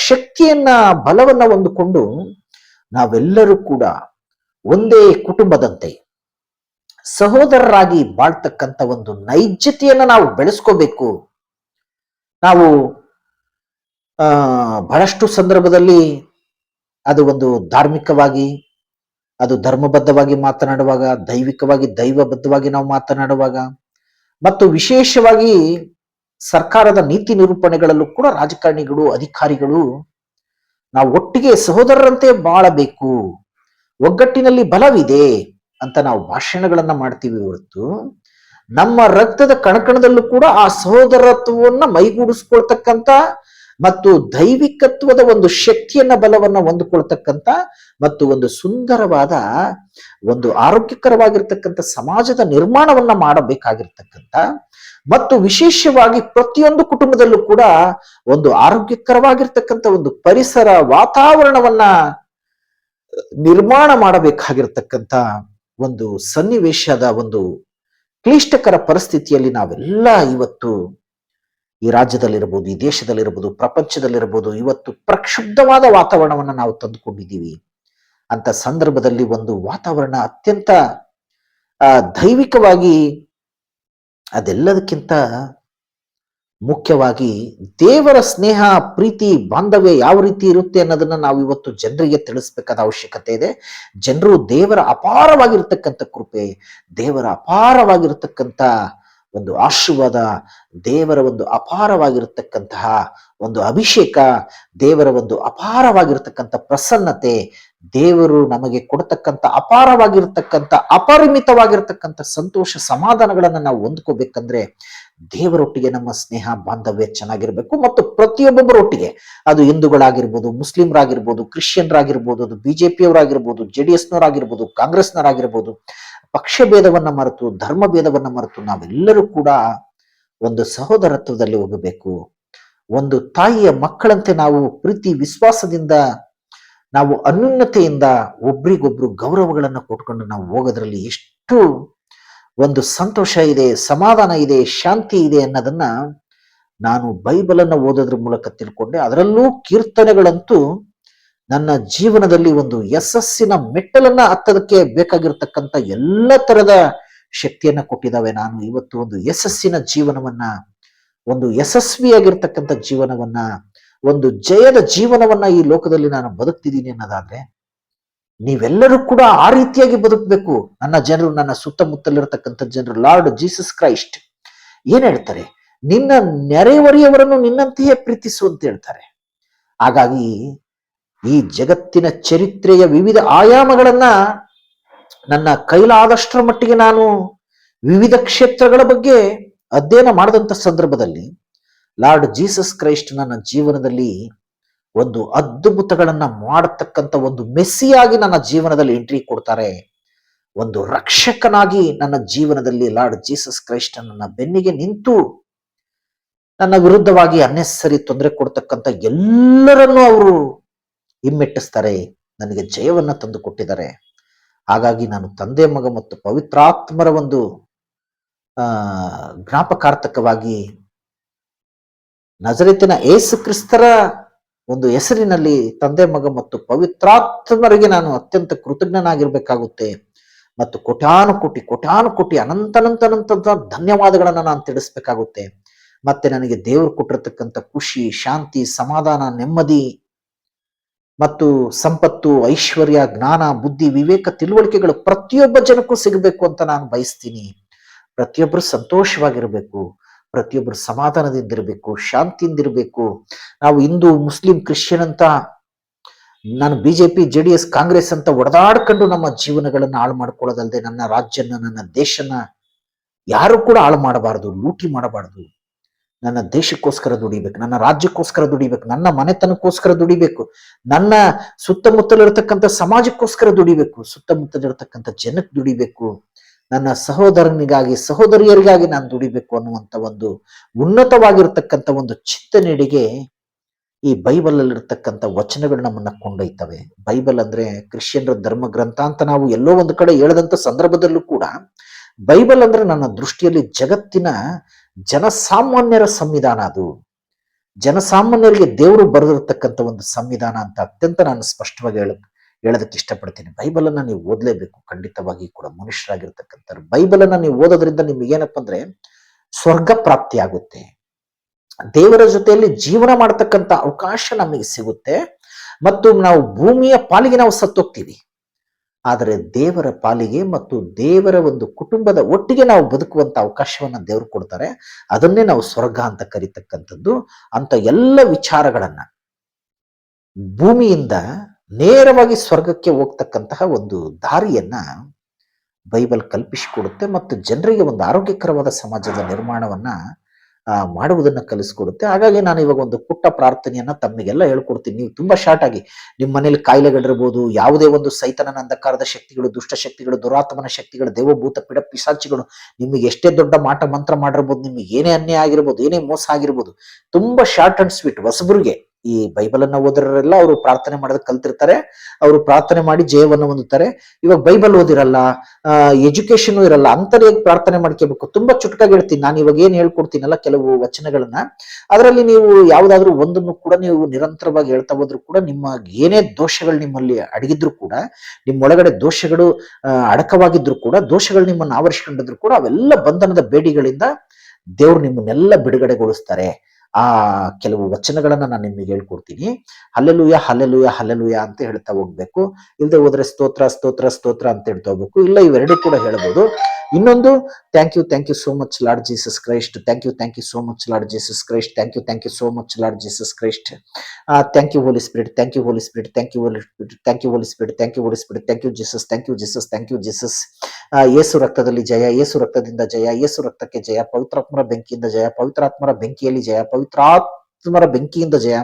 ಶಕ್ತಿಯನ್ನ, ಬಲವನ್ನ ಹೊಂದಿಕೊಂಡು ನಾವೆಲ್ಲರೂ ಕೂಡ ಒಂದೇ ಕುಟುಂಬದಂತೆ ಸಹೋದರರಾಗಿ ಬಾಳ್ತಕ್ಕಂಥ ಒಂದು ನೈಜತೆಯನ್ನ ನಾವು ಬೆಳೆಸ್ಕೋಬೇಕು. ನಾವು ಬಹಳಷ್ಟು ಸಂದರ್ಭದಲ್ಲಿ ಅದು ಒಂದು ಧಾರ್ಮಿಕವಾಗಿ, ಅದು ಧರ್ಮಬದ್ಧವಾಗಿ ಮಾತನಾಡುವಾಗ, ದೈವಿಕವಾಗಿ ದೈವಬದ್ಧವಾಗಿ ನಾವು ಮಾತನಾಡುವಾಗ, ಮತ್ತು ವಿಶೇಷವಾಗಿ ಸರ್ಕಾರದ ನೀತಿ ನಿರೂಪಣೆಗಳಲ್ಲೂ ಕೂಡ ರಾಜಕಾರಣಿಗಳು, ಅಧಿಕಾರಿಗಳು ನಾವು ಒಟ್ಟಿಗೆ ಸಹೋದರರಂತೆ ಬಾಳಬೇಕು, ಒಗ್ಗಟ್ಟಿನಲ್ಲಿ ಬಲವಿದೆ ಅಂತ ನಾವು ಭಾಷಣಗಳನ್ನ ಮಾಡ್ತೀವಿ ಹೊರತು ನಮ್ಮ ರಕ್ತದ ಕಣಕಣದಲ್ಲೂ ಕೂಡ ಆ ಸಹೋದರತ್ವವನ್ನ ಮೈಗೂಡಿಸ್ಕೊಳ್ತಕ್ಕಂಥ ಮತ್ತು ದೈವಿಕತ್ವದ ಒಂದು ಶಕ್ತಿಯನ್ನ, ಬಲವನ್ನ ಹೊಂದಿಕೊಳ್ತಕ್ಕಂಥ ಮತ್ತು ಒಂದು ಸುಂದರವಾದ, ಒಂದು ಆರೋಗ್ಯಕರವಾಗಿರ್ತಕ್ಕಂಥ ಸಮಾಜದ ನಿರ್ಮಾಣವನ್ನ ಮಾಡಬೇಕಾಗಿರ್ತಕ್ಕಂಥ, ಮತ್ತು ವಿಶೇಷವಾಗಿ ಪ್ರತಿಯೊಂದು ಕುಟುಂಬದಲ್ಲೂ ಕೂಡ ಒಂದು ಆರೋಗ್ಯಕರವಾಗಿರ್ತಕ್ಕಂಥ ಒಂದು ಪರಿಸರ ವಾತಾವರಣವನ್ನ ನಿರ್ಮಾಣ ಮಾಡಬೇಕಾಗಿರ್ತಕ್ಕಂಥ ಒಂದು ಸನ್ನಿವೇಶದ ಒಂದು ಕ್ಲಿಷ್ಟಕರ ಪರಿಸ್ಥಿತಿಯಲ್ಲಿ ನಾವೆಲ್ಲ ಇವತ್ತು ಈ ರಾಜ್ಯದಲ್ಲಿರ್ಬೋದು, ಈ ದೇಶದಲ್ಲಿರ್ಬೋದು, ಪ್ರಪಂಚದಲ್ಲಿರ್ಬೋದು, ಇವತ್ತು ಪ್ರಕ್ಷುಬ್ಧವಾದ ವಾತಾವರಣವನ್ನ ನಾವು ತಂದುಕೊಂಡಿದ್ದೀವಿ. ಅಂತ ಸಂದರ್ಭದಲ್ಲಿ ಒಂದು ವಾತಾವರಣ ಅತ್ಯಂತ ದೈವಿಕವಾಗಿ, ಅದೆಲ್ಲದಕ್ಕಿಂತ ಮುಖ್ಯವಾಗಿ ದೇವರ ಸ್ನೇಹ, ಪ್ರೀತಿ, ಬಾಂಧವ್ಯ ಯಾವ ರೀತಿ ಇರುತ್ತೆ ಅನ್ನೋದನ್ನ ನಾವು ಇವತ್ತು ಜನರಿಗೆ ತಿಳಿಸ್ಬೇಕಾದ ಅವಶ್ಯಕತೆ ಇದೆ. ಜನರು ದೇವರ ಅಪಾರವಾಗಿರ್ತಕ್ಕಂಥ ಕೃಪೆ, ದೇವರ ಅಪಾರವಾಗಿರ್ತಕ್ಕಂಥ ಒಂದು ಆಶೀರ್ವಾದ, ದೇವರ ಒಂದು ಅಪಾರವಾಗಿರ್ತಕ್ಕಂತಹ ಒಂದು ಅಭಿಷೇಕ, ದೇವರ ಒಂದು ಅಪಾರವಾಗಿರ್ತಕ್ಕಂಥ ಪ್ರಸನ್ನತೆ, ದೇವರು ನಮಗೆ ಕೊಡತಕ್ಕಂಥ ಅಪಾರವಾಗಿರ್ತಕ್ಕಂಥ ಅಪರಿಮಿತವಾಗಿರ್ತಕ್ಕಂಥ ಸಂತೋಷ, ಸಮಾಧಾನಗಳನ್ನ ನಾವು ಹೊಂದ್ಕೋಬೇಕಂದ್ರೆ ದೇವರೊಟ್ಟಿಗೆ ನಮ್ಮ ಸ್ನೇಹ, ಬಾಂಧವ್ಯ ಚೆನ್ನಾಗಿರ್ಬೇಕು. ಮತ್ತು ಪ್ರತಿಯೊಬ್ಬೊಬ್ಬರೊಟ್ಟಿಗೆ, ಅದು ಹಿಂದೂಗಳಾಗಿರ್ಬೋದು, ಮುಸ್ಲಿಮರಾಗಿರ್ಬೋದು, ಕ್ರಿಶ್ಚಿಯನ್ರಾಗಿರ್ಬೋದು, ಅದು ಬಿಜೆಪಿಯವರಾಗಿರ್ಬೋದು, JDSನವರಾಗಿರ್ಬೋದು, ಕಾಂಗ್ರೆಸ್ನವರಾಗಿರ್ಬೋದು, ಪಕ್ಷ ಭೇದವನ್ನ ಮರೆತು, ಧರ್ಮ ಭೇದವನ್ನ ಮರೆತು ನಾವೆಲ್ಲರೂ ಕೂಡ ಒಂದು ಸಹೋದರತ್ವದಲ್ಲಿ ಹೋಗಬೇಕು. ಒಂದು ತಾಯಿಯ ಮಕ್ಕಳಂತೆ ನಾವು ಪ್ರೀತಿ, ವಿಶ್ವಾಸದಿಂದ, ನಾವು ಅನ್ಯೂನ್ಯತೆಯಿಂದ ಒಬ್ರಿಗೊಬ್ರು ಗೌರವಗಳನ್ನು ಕೊಟ್ಕೊಂಡು ನಾವು ಹೋಗೋದ್ರಲ್ಲಿ ಎಷ್ಟು ಒಂದು ಸಂತೋಷ ಇದೆ, ಸಮಾಧಾನ ಇದೆ, ಶಾಂತಿ ಇದೆ ಅನ್ನೋದನ್ನ ನಾನು ಬೈಬಲನ್ನು ಓದೋದ್ರ ಮೂಲಕ ತಿಳ್ಕೊಂಡೆ. ಅದರಲ್ಲೂ ಕೀರ್ತನೆಗಳಂತೂ ನನ್ನ ಜೀವನದಲ್ಲಿ ಒಂದು ಯಶಸ್ಸಿನ ಮೆಟ್ಟಲನ್ನ ಹತ್ತೋದಕ್ಕೆ ಬೇಕಾಗಿರ್ತಕ್ಕಂಥ ಎಲ್ಲ ತರದ ಶಕ್ತಿಯನ್ನ ಕೊಟ್ಟಿದ್ದಾವೆ. ನಾನು ಇವತ್ತು ಒಂದು ಯಶಸ್ಸಿನ ಜೀವನವನ್ನ, ಒಂದು ಯಶಸ್ವಿಯಾಗಿರ್ತಕ್ಕಂಥ ಜೀವನವನ್ನ, ಒಂದು ಜಯದ ಜೀವನವನ್ನ ಈ ಲೋಕದಲ್ಲಿ ನಾನು ಬದುಕ್ತಿದ್ದೀನಿ ಅನ್ನೋದಾದ್ರೆ ನೀವೆಲ್ಲರೂ ಕೂಡ ಆ ರೀತಿಯಾಗಿ ಬದುಕಬೇಕು. ನನ್ನ ಜನರು, ನನ್ನ ಸುತ್ತಮುತ್ತಲಿರತಕ್ಕಂಥ ಜನರು, ಲಾರ್ಡ್ ಜೀಸಸ್ ಕ್ರೈಸ್ಟ್ ಏನ್ ಹೇಳ್ತಾರೆ? ನಿನ್ನ ನೆರೆಹೊರೆಯವರನ್ನು ನಿನ್ನಂತೆಯೇ ಪ್ರೀತಿಸು ಅಂತ ಹೇಳ್ತಾರೆ. ಹಾಗಾಗಿ ಈ ಜಗತ್ತಿನ ಚರಿತ್ರೆಯ ವಿವಿಧ ಆಯಾಮಗಳನ್ನ ನನ್ನ ಕೈಲಾದಷ್ಟರ ಮಟ್ಟಿಗೆ ನಾನು ವಿವಿಧ ಕ್ಷೇತ್ರಗಳ ಬಗ್ಗೆ ಅಧ್ಯಯನ ಮಾಡಿದಂತ ಸಂದರ್ಭದಲ್ಲಿ ಲಾರ್ಡ್ ಜೀಸಸ್ ಕ್ರೈಸ್ಟ್ ನನ್ನ ಜೀವನದಲ್ಲಿ ಒಂದು ಅದ್ಭುತಗಳನ್ನ ಮಾಡತಕ್ಕಂಥ ಒಂದು ಮೆಸ್ಸಿಯಾಗಿ ನನ್ನ ಜೀವನದಲ್ಲಿ ಎಂಟ್ರಿ ಕೊಡ್ತಾರೆ. ಒಂದು ರಕ್ಷಕನಾಗಿ ನನ್ನ ಜೀವನದಲ್ಲಿ ಲಾರ್ಡ್ ಜೀಸಸ್ ಕ್ರೈಸ್ಟ್ ನನ್ನ ಬೆನ್ನಿಗೆ ನಿಂತು ನನ್ನ ವಿರುದ್ಧವಾಗಿ ಅನ್ನೆಸರಿ ತೊಂದರೆ ಕೊಡ್ತಕ್ಕಂಥ ಎಲ್ಲರನ್ನೂ ಅವರು ಹಿಮ್ಮೆಟ್ಟಿಸ್ತಾರೆ, ನನಗೆ ಜಯವನ್ನ ತಂದು ಕೊಟ್ಟಿದ್ದಾರೆ. ಹಾಗಾಗಿ ನಾನು ತಂದೆ, ಮಗ ಮತ್ತು ಪವಿತ್ರಾತ್ಮರ ಒಂದು ಜ್ಞಾಪಕಾರ್ಥಕವಾಗಿ ನಜರೇತಿನ ಯೇಸು ಕ್ರಿಸ್ತರ ಒಂದು ಹೆಸರಿನಲ್ಲಿ ತಂದೆ, ಮಗ ಮತ್ತು ಪವಿತ್ರಾತ್ಮರಿಗೆ ನಾನು ಅತ್ಯಂತ ಕೃತಜ್ಞನಾಗಿರ್ಬೇಕಾಗುತ್ತೆ. ಮತ್ತು ಕೋಟ್ಯಾನು ಕೋಟಿ ಅನಂತ ಧನ್ಯವಾದಗಳನ್ನ ನಾನು ತಿಳಿಸ್ಬೇಕಾಗುತ್ತೆ. ಮತ್ತೆ ನನಗೆ ದೇವರು ಕೊಟ್ಟಿರ್ತಕ್ಕಂಥ ಖುಷಿ, ಶಾಂತಿ, ಸಮಾಧಾನ, ನೆಮ್ಮದಿ ಮತ್ತು ಸಂಪತ್ತು, ಐಶ್ವರ್ಯ, ಜ್ಞಾನ, ಬುದ್ಧಿ, ವಿವೇಕ, ತಿಳುವಳಿಕೆಗಳು ಪ್ರತಿಯೊಬ್ಬ ಜನಕ್ಕೂ ಸಿಗಬೇಕು ಅಂತ ನಾನು ಬಯಸ್ತೀನಿ. ಪ್ರತಿಯೊಬ್ಬರು ಸಂತೋಷವಾಗಿರ್ಬೇಕು, ಪ್ರತಿಯೊಬ್ಬರು ಸಮಾಧಾನದಿಂದಿರಬೇಕು, ಶಾಂತಿಯಿಂದಿರಬೇಕು. ನಾವು ಹಿಂದೂ, ಮುಸ್ಲಿಂ, ಕ್ರಿಶ್ಚಿಯನ್ ಅಂತ, ನಾನು BJP, JDS, ಕಾಂಗ್ರೆಸ್ ಅಂತ ಒಡೆದಾಡ್ಕೊಂಡು ನಮ್ಮ ಜೀವನಗಳನ್ನ ಹಾಳು ಮಾಡ್ಕೊಳ್ಳೋದಲ್ಲದೆ ನನ್ನ ರಾಜ್ಯನ, ನನ್ನ ದೇಶನ ಯಾರು ಕೂಡ ಹಾಳು ಮಾಡಬಾರದು, ಲೂಟಿ ಮಾಡಬಾರದು. ನನ್ನ ದೇಶಕ್ಕೋಸ್ಕರ ದುಡಿಬೇಕು, ನನ್ನ ರಾಜ್ಯಕ್ಕೋಸ್ಕರ ದುಡಿಬೇಕು, ನನ್ನ ಮನೆತನಕ್ಕೋಸ್ಕರ ದುಡಿಬೇಕು, ನನ್ನ ಸುತ್ತಮುತ್ತಲಿರ್ತಕ್ಕಂಥ ಸಮಾಜಕ್ಕೋಸ್ಕರ ದುಡಿಬೇಕು, ಸುತ್ತಮುತ್ತಲಿರ್ತಕ್ಕಂಥ ಜನಕ್ಕೆ ದುಡಿಬೇಕು. ನನ್ನ ಸಹೋದರನಿಗಾಗಿ ಸಹೋದರಿಯರಿಗಾಗಿ ನಾನು ದುಡಿಬೇಕು ಅನ್ನುವಂಥ ಒಂದು ಉನ್ನತವಾಗಿರ್ತಕ್ಕಂಥ ಒಂದು ಚಿಂತನೆಡೆಗೆ ಈ ಬೈಬಲ್ ಅಲ್ಲಿರ್ತಕ್ಕಂಥ ವಚನಗಳು ನಮ್ಮನ್ನ ಕೊಂಡೊಯ್ತವೆ. ಬೈಬಲ್ ಅಂದ್ರೆ ಕ್ರಿಶ್ಚಿಯನ್ರ ಧರ್ಮ ಗ್ರಂಥ ಅಂತ ನಾವು ಎಲ್ಲೋ ಒಂದು ಕಡೆ ಹೇಳದಂತ ಸಂದರ್ಭದಲ್ಲೂ ಕೂಡ ಬೈಬಲ್ ಅಂದ್ರೆ ನನ್ನ ದೃಷ್ಟಿಯಲ್ಲಿ ಜಗತ್ತಿನ ಜನಸಾಮಾನ್ಯರ ಸಂವಿಧಾನ. ಅದು ಜನಸಾಮಾನ್ಯರಿಗೆ ದೇವರು ಬರೆದಿರ್ತಕ್ಕಂಥ ಒಂದು ಸಂವಿಧಾನ ಅಂತ ಅತ್ಯಂತ ನಾನು ಸ್ಪಷ್ಟವಾಗಿ ಹೇಳೋದಕ್ಕೆ ಇಷ್ಟಪಡ್ತೀನಿ. ಬೈಬಲ್ ಅನ್ನ ನೀವು ಓದಲೇಬೇಕು, ಖಂಡಿತವಾಗಿ ಕೂಡ. ಮನುಷ್ಯರಾಗಿರ್ತಕ್ಕಂಥ ಬೈಬಲ್ ಅನ್ನ ನೀವು ಓದೋದ್ರಿಂದ ನಿಮ್ಗೆ ಏನಪ್ಪಾ ಅಂದ್ರೆ ಸ್ವರ್ಗ ಪ್ರಾಪ್ತಿ ಆಗುತ್ತೆ, ದೇವರ ಜೊತೆಯಲ್ಲಿ ಜೀವನ ಮಾಡತಕ್ಕಂಥ ಅವಕಾಶ ನಮಗೆ ಸಿಗುತ್ತೆ, ಮತ್ತು ನಾವು ಭೂಮಿಯ ಪಾಲಿಗೆ ನಾವು ಸತ್ತೋಗ್ತೀವಿ, ಆದರೆ ದೇವರ ಪಾಲಿಗೆ ಮತ್ತು ದೇವರ ಒಂದು ಕುಟುಂಬದ ಒಟ್ಟಿಗೆ ನಾವು ಬದುಕುವಂತ ಅವಕಾಶವನ್ನ ದೇವರು ಕೊಡ್ತಾರೆ. ಅದನ್ನೇ ನಾವು ಸ್ವರ್ಗ ಅಂತ ಕರೀತಕ್ಕಂಥದ್ದು. ಅಂತ ಎಲ್ಲ ವಿಚಾರಗಳನ್ನ ಭೂಮಿಯಿಂದ ನೇರವಾಗಿ ಸ್ವರ್ಗಕ್ಕೆ ಹೋಗ್ತಕ್ಕಂತಹ ಒಂದು ದಾರಿಯನ್ನ ಬೈಬಲ್ ಕಲ್ಪಿಸಿಕೊಡುತ್ತೆ ಮತ್ತು ಜನರಿಗೆ ಒಂದು ಆರೋಗ್ಯಕರವಾದ ಸಮಾಜದ ನಿರ್ಮಾಣವನ್ನ ಮಾಡುವುದನ್ನ ಕಲಿಸ್ಕೊಡುತ್ತೆ. ಹಾಗಾಗಿ ನಾನು ಇವಾಗ ಒಂದು ಪುಟ್ಟ ಪ್ರಾರ್ಥನೆಯನ್ನ ತಮ್ಮಿಗೆಲ್ಲ ಹೇಳ್ಕೊಡ್ತೀನಿ. ನೀವು ತುಂಬಾ ಶಾರ್ಟ್ ಆಗಿ ನಿಮ್ಮ ಮನೇಲಿ ಕಾಯಿಲೆಗಳಿರ್ಬೋದು, ಯಾವುದೇ ಒಂದು ಸೈತನನ ಅಂಧಕಾರದ ಶಕ್ತಿಗಳು, ದುಷ್ಟ ಶಕ್ತಿಗಳು, ದುರಾತ್ಮನ ಶಕ್ತಿಗಳು, ದೇವಭೂತ ಪಿಡ ಪಿಸಾಚಿಗಳು ನಿಮಗೆ ಎಷ್ಟೇ ದೊಡ್ಡ ಮಾಟ ಮಂತ್ರ ಮಾಡಿರ್ಬೋದು, ನಿಮಗೆ ಏನೇ ಅನ್ಯಾಯ ಆಗಿರ್ಬೋದು, ಏನೇ ಮೋಸ ಆಗಿರ್ಬೋದು, ತುಂಬಾ ಶಾರ್ಟ್ ಅಂಡ್ ಸ್ವೀಟ್. ಹೊಸಬರಿಗೆ ಈ ಬೈಬಲ್ ಅನ್ನ ಓದಿರೋರೆಲ್ಲ ಅವರು ಪ್ರಾರ್ಥನೆ ಮಾಡೋದ್ ಕಲ್ತಿರ್ತಾರೆ, ಅವರು ಪ್ರಾರ್ಥನೆ ಮಾಡಿ ಜಯವನ್ನು ಹೊಂದುತ್ತಾರೆ. ಇವಾಗ ಬೈಬಲ್ ಓದಿರಲ್ಲ, ಎಜುಕೇಶನ್ ಇರಲ್ಲ, ಅಂತರೇ ಪ್ರಾರ್ಥನೆ ಮಾಡ್ಕೋಬೇಕು. ತುಂಬಾ ಚುಟ್ಕಾಗಿ ಹೇಳ್ತೀನಿ ನಾನು. ಇವಾಗ ಏನ್ ಹೇಳ್ಕೊಡ್ತೀನಲ್ಲ ಕೆಲವು ವಚನಗಳನ್ನ, ಅದರಲ್ಲಿ ನೀವು ಯಾವ್ದಾದ್ರು ಒಂದನ್ನು ಕೂಡ ನೀವು ನಿರಂತರವಾಗಿ ಹೇಳ್ತಾ ಹೋದ್ರು ಕೂಡ ನಿಮ್ಮ ಏನೇ ದೋಷಗಳು ನಿಮ್ಮಲ್ಲಿ ಅಡಗಿದ್ರು ಕೂಡ, ನಿಮ್ಮೊಳಗಡೆ ದೋಷಗಳು ಅಡಕವಾಗಿದ್ರು ಕೂಡ, ದೋಷಗಳು ನಿಮ್ಮನ್ನು ಆವರಿಸಿಕೊಂಡಿದ್ರು ಕೂಡ, ಅವೆಲ್ಲ ಬಂಧನದ ಬೇಡಿಗಳಿಂದ ದೇವ್ರು ನಿಮ್ಮನ್ನೆಲ್ಲ ಬಿಡುಗಡೆಗೊಳಿಸ್ತಾರೆ. ಆ ಕೆಲವು ವಚನಗಳನ್ನ ನಾನು ನಿಮಗೆ ಹೇಳ್ಕೊಡ್ತೀನಿ. ಹಲ್ಲೆಲೂಯ ಹಲ್ಲೆಲೂಯ ಹಲ್ಲೆಲೂಯ ಅಂತ ಹೇಳ್ತಾ ಹೋಗ್ಬೇಕು. ಇಲ್ಲದೆ ಹೋದ್ರೆ ಸ್ತೋತ್ರ ಸ್ತೋತ್ರ ಸ್ತೋತ್ರ ಅಂತ ಹೇಳ್ತಾ ಹೋಗ್ಬೇಕು. ಇಲ್ಲ, ಇವೆರಡೂ ಕೂಡ ಹೇಳ್ಬೋದು. ಇನ್ನೊಂದು, thank you so much Lord Jesus Christ, thank you so much Lord Jesus Christ, thank you so much Lord Jesus Christ, thank you Holi spirit, thank you Holi spirit, thank you Holi spirit, thank you Holi spirit, thank you Holi spirit, thank you Jesus, thank you Jesus, thank you Jesus. Yesu ರಕ್ತದಲ್ಲಿ ಜಯ, ಯೇಸು ರಕ್ತದಿಂದ ಜಯ, ಯೇಸು ರಕ್ತಕ್ಕೆ ಜಯ, ಪವಿತ್ರಾತ್ಮರ ಬೆಂಕಿಯಿಂದ ಜಯ, ಪವಿತ್ರಾತ್ಮರ ಬೆಂಕಿಯಲ್ಲಿ ಜಯ, ಪವಿತ್ರಾತ್ಮರ ಬೆಂಕಿಯಿಂದ ಜಯ.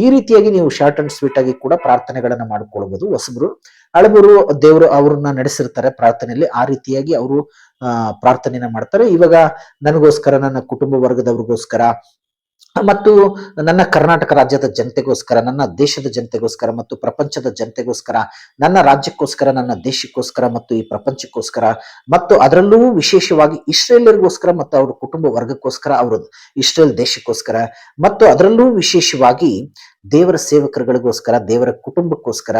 ಈ ರೀತಿಯಾಗಿ ನೀವು ಶಾರ್ಟ್ ಅಂಡ್ ಸ್ವೀಟ್ ಆಗಿ ಕೂಡ ಪ್ರಾರ್ಥನೆಗಳನ್ನ ಮಾಡ್ಕೊಳ್ಬಹುದು. ಹೊಸಬರು ಹಳಬರು ದೇವರು ಅವ್ರನ್ನ ನಡೆಸಿರ್ತಾರೆ ಪ್ರಾರ್ಥನೆಯಲ್ಲಿ, ಆ ರೀತಿಯಾಗಿ ಅವರು ಪ್ರಾರ್ಥನೆಯನ್ನ ಮಾಡ್ತಾರೆ. ಇವಾಗ ನನಗೋಸ್ಕರ, ನನ್ನ ಕುಟುಂಬ ವರ್ಗದವ್ರಿಗೋಸ್ಕರ, ಮತ್ತು ನನ್ನ ಕರ್ನಾಟಕ ರಾಜ್ಯದ ಜನತೆಗೋಸ್ಕರ, ನನ್ನ ದೇಶದ ಜನತೆಗೋಸ್ಕರ ಮತ್ತು ಪ್ರಪಂಚದ ಜನತೆಗೋಸ್ಕರ, ನನ್ನ ರಾಜ್ಯಕ್ಕೋಸ್ಕರ, ನನ್ನ ದೇಶಕ್ಕೋಸ್ಕರ ಮತ್ತು ಈ ಪ್ರಪಂಚಕ್ಕೋಸ್ಕರ, ಮತ್ತು ಅದರಲ್ಲೂ ವಿಶೇಷವಾಗಿ ಇಸ್ರೇಲರಿಗೋಸ್ಕರ ಮತ್ತು ಅವ್ರ ಕುಟುಂಬ ವರ್ಗಕ್ಕೋಸ್ಕರ, ಅವರು ಇಸ್ರೇಲ್ ದೇಶಕ್ಕೋಸ್ಕರ, ಮತ್ತು ಅದರಲ್ಲೂ ವಿಶೇಷವಾಗಿ ದೇವರ ಸೇವಕರುಗಳಿಗೋಸ್ಕರ, ದೇವರ ಕುಟುಂಬಕ್ಕೋಸ್ಕರ,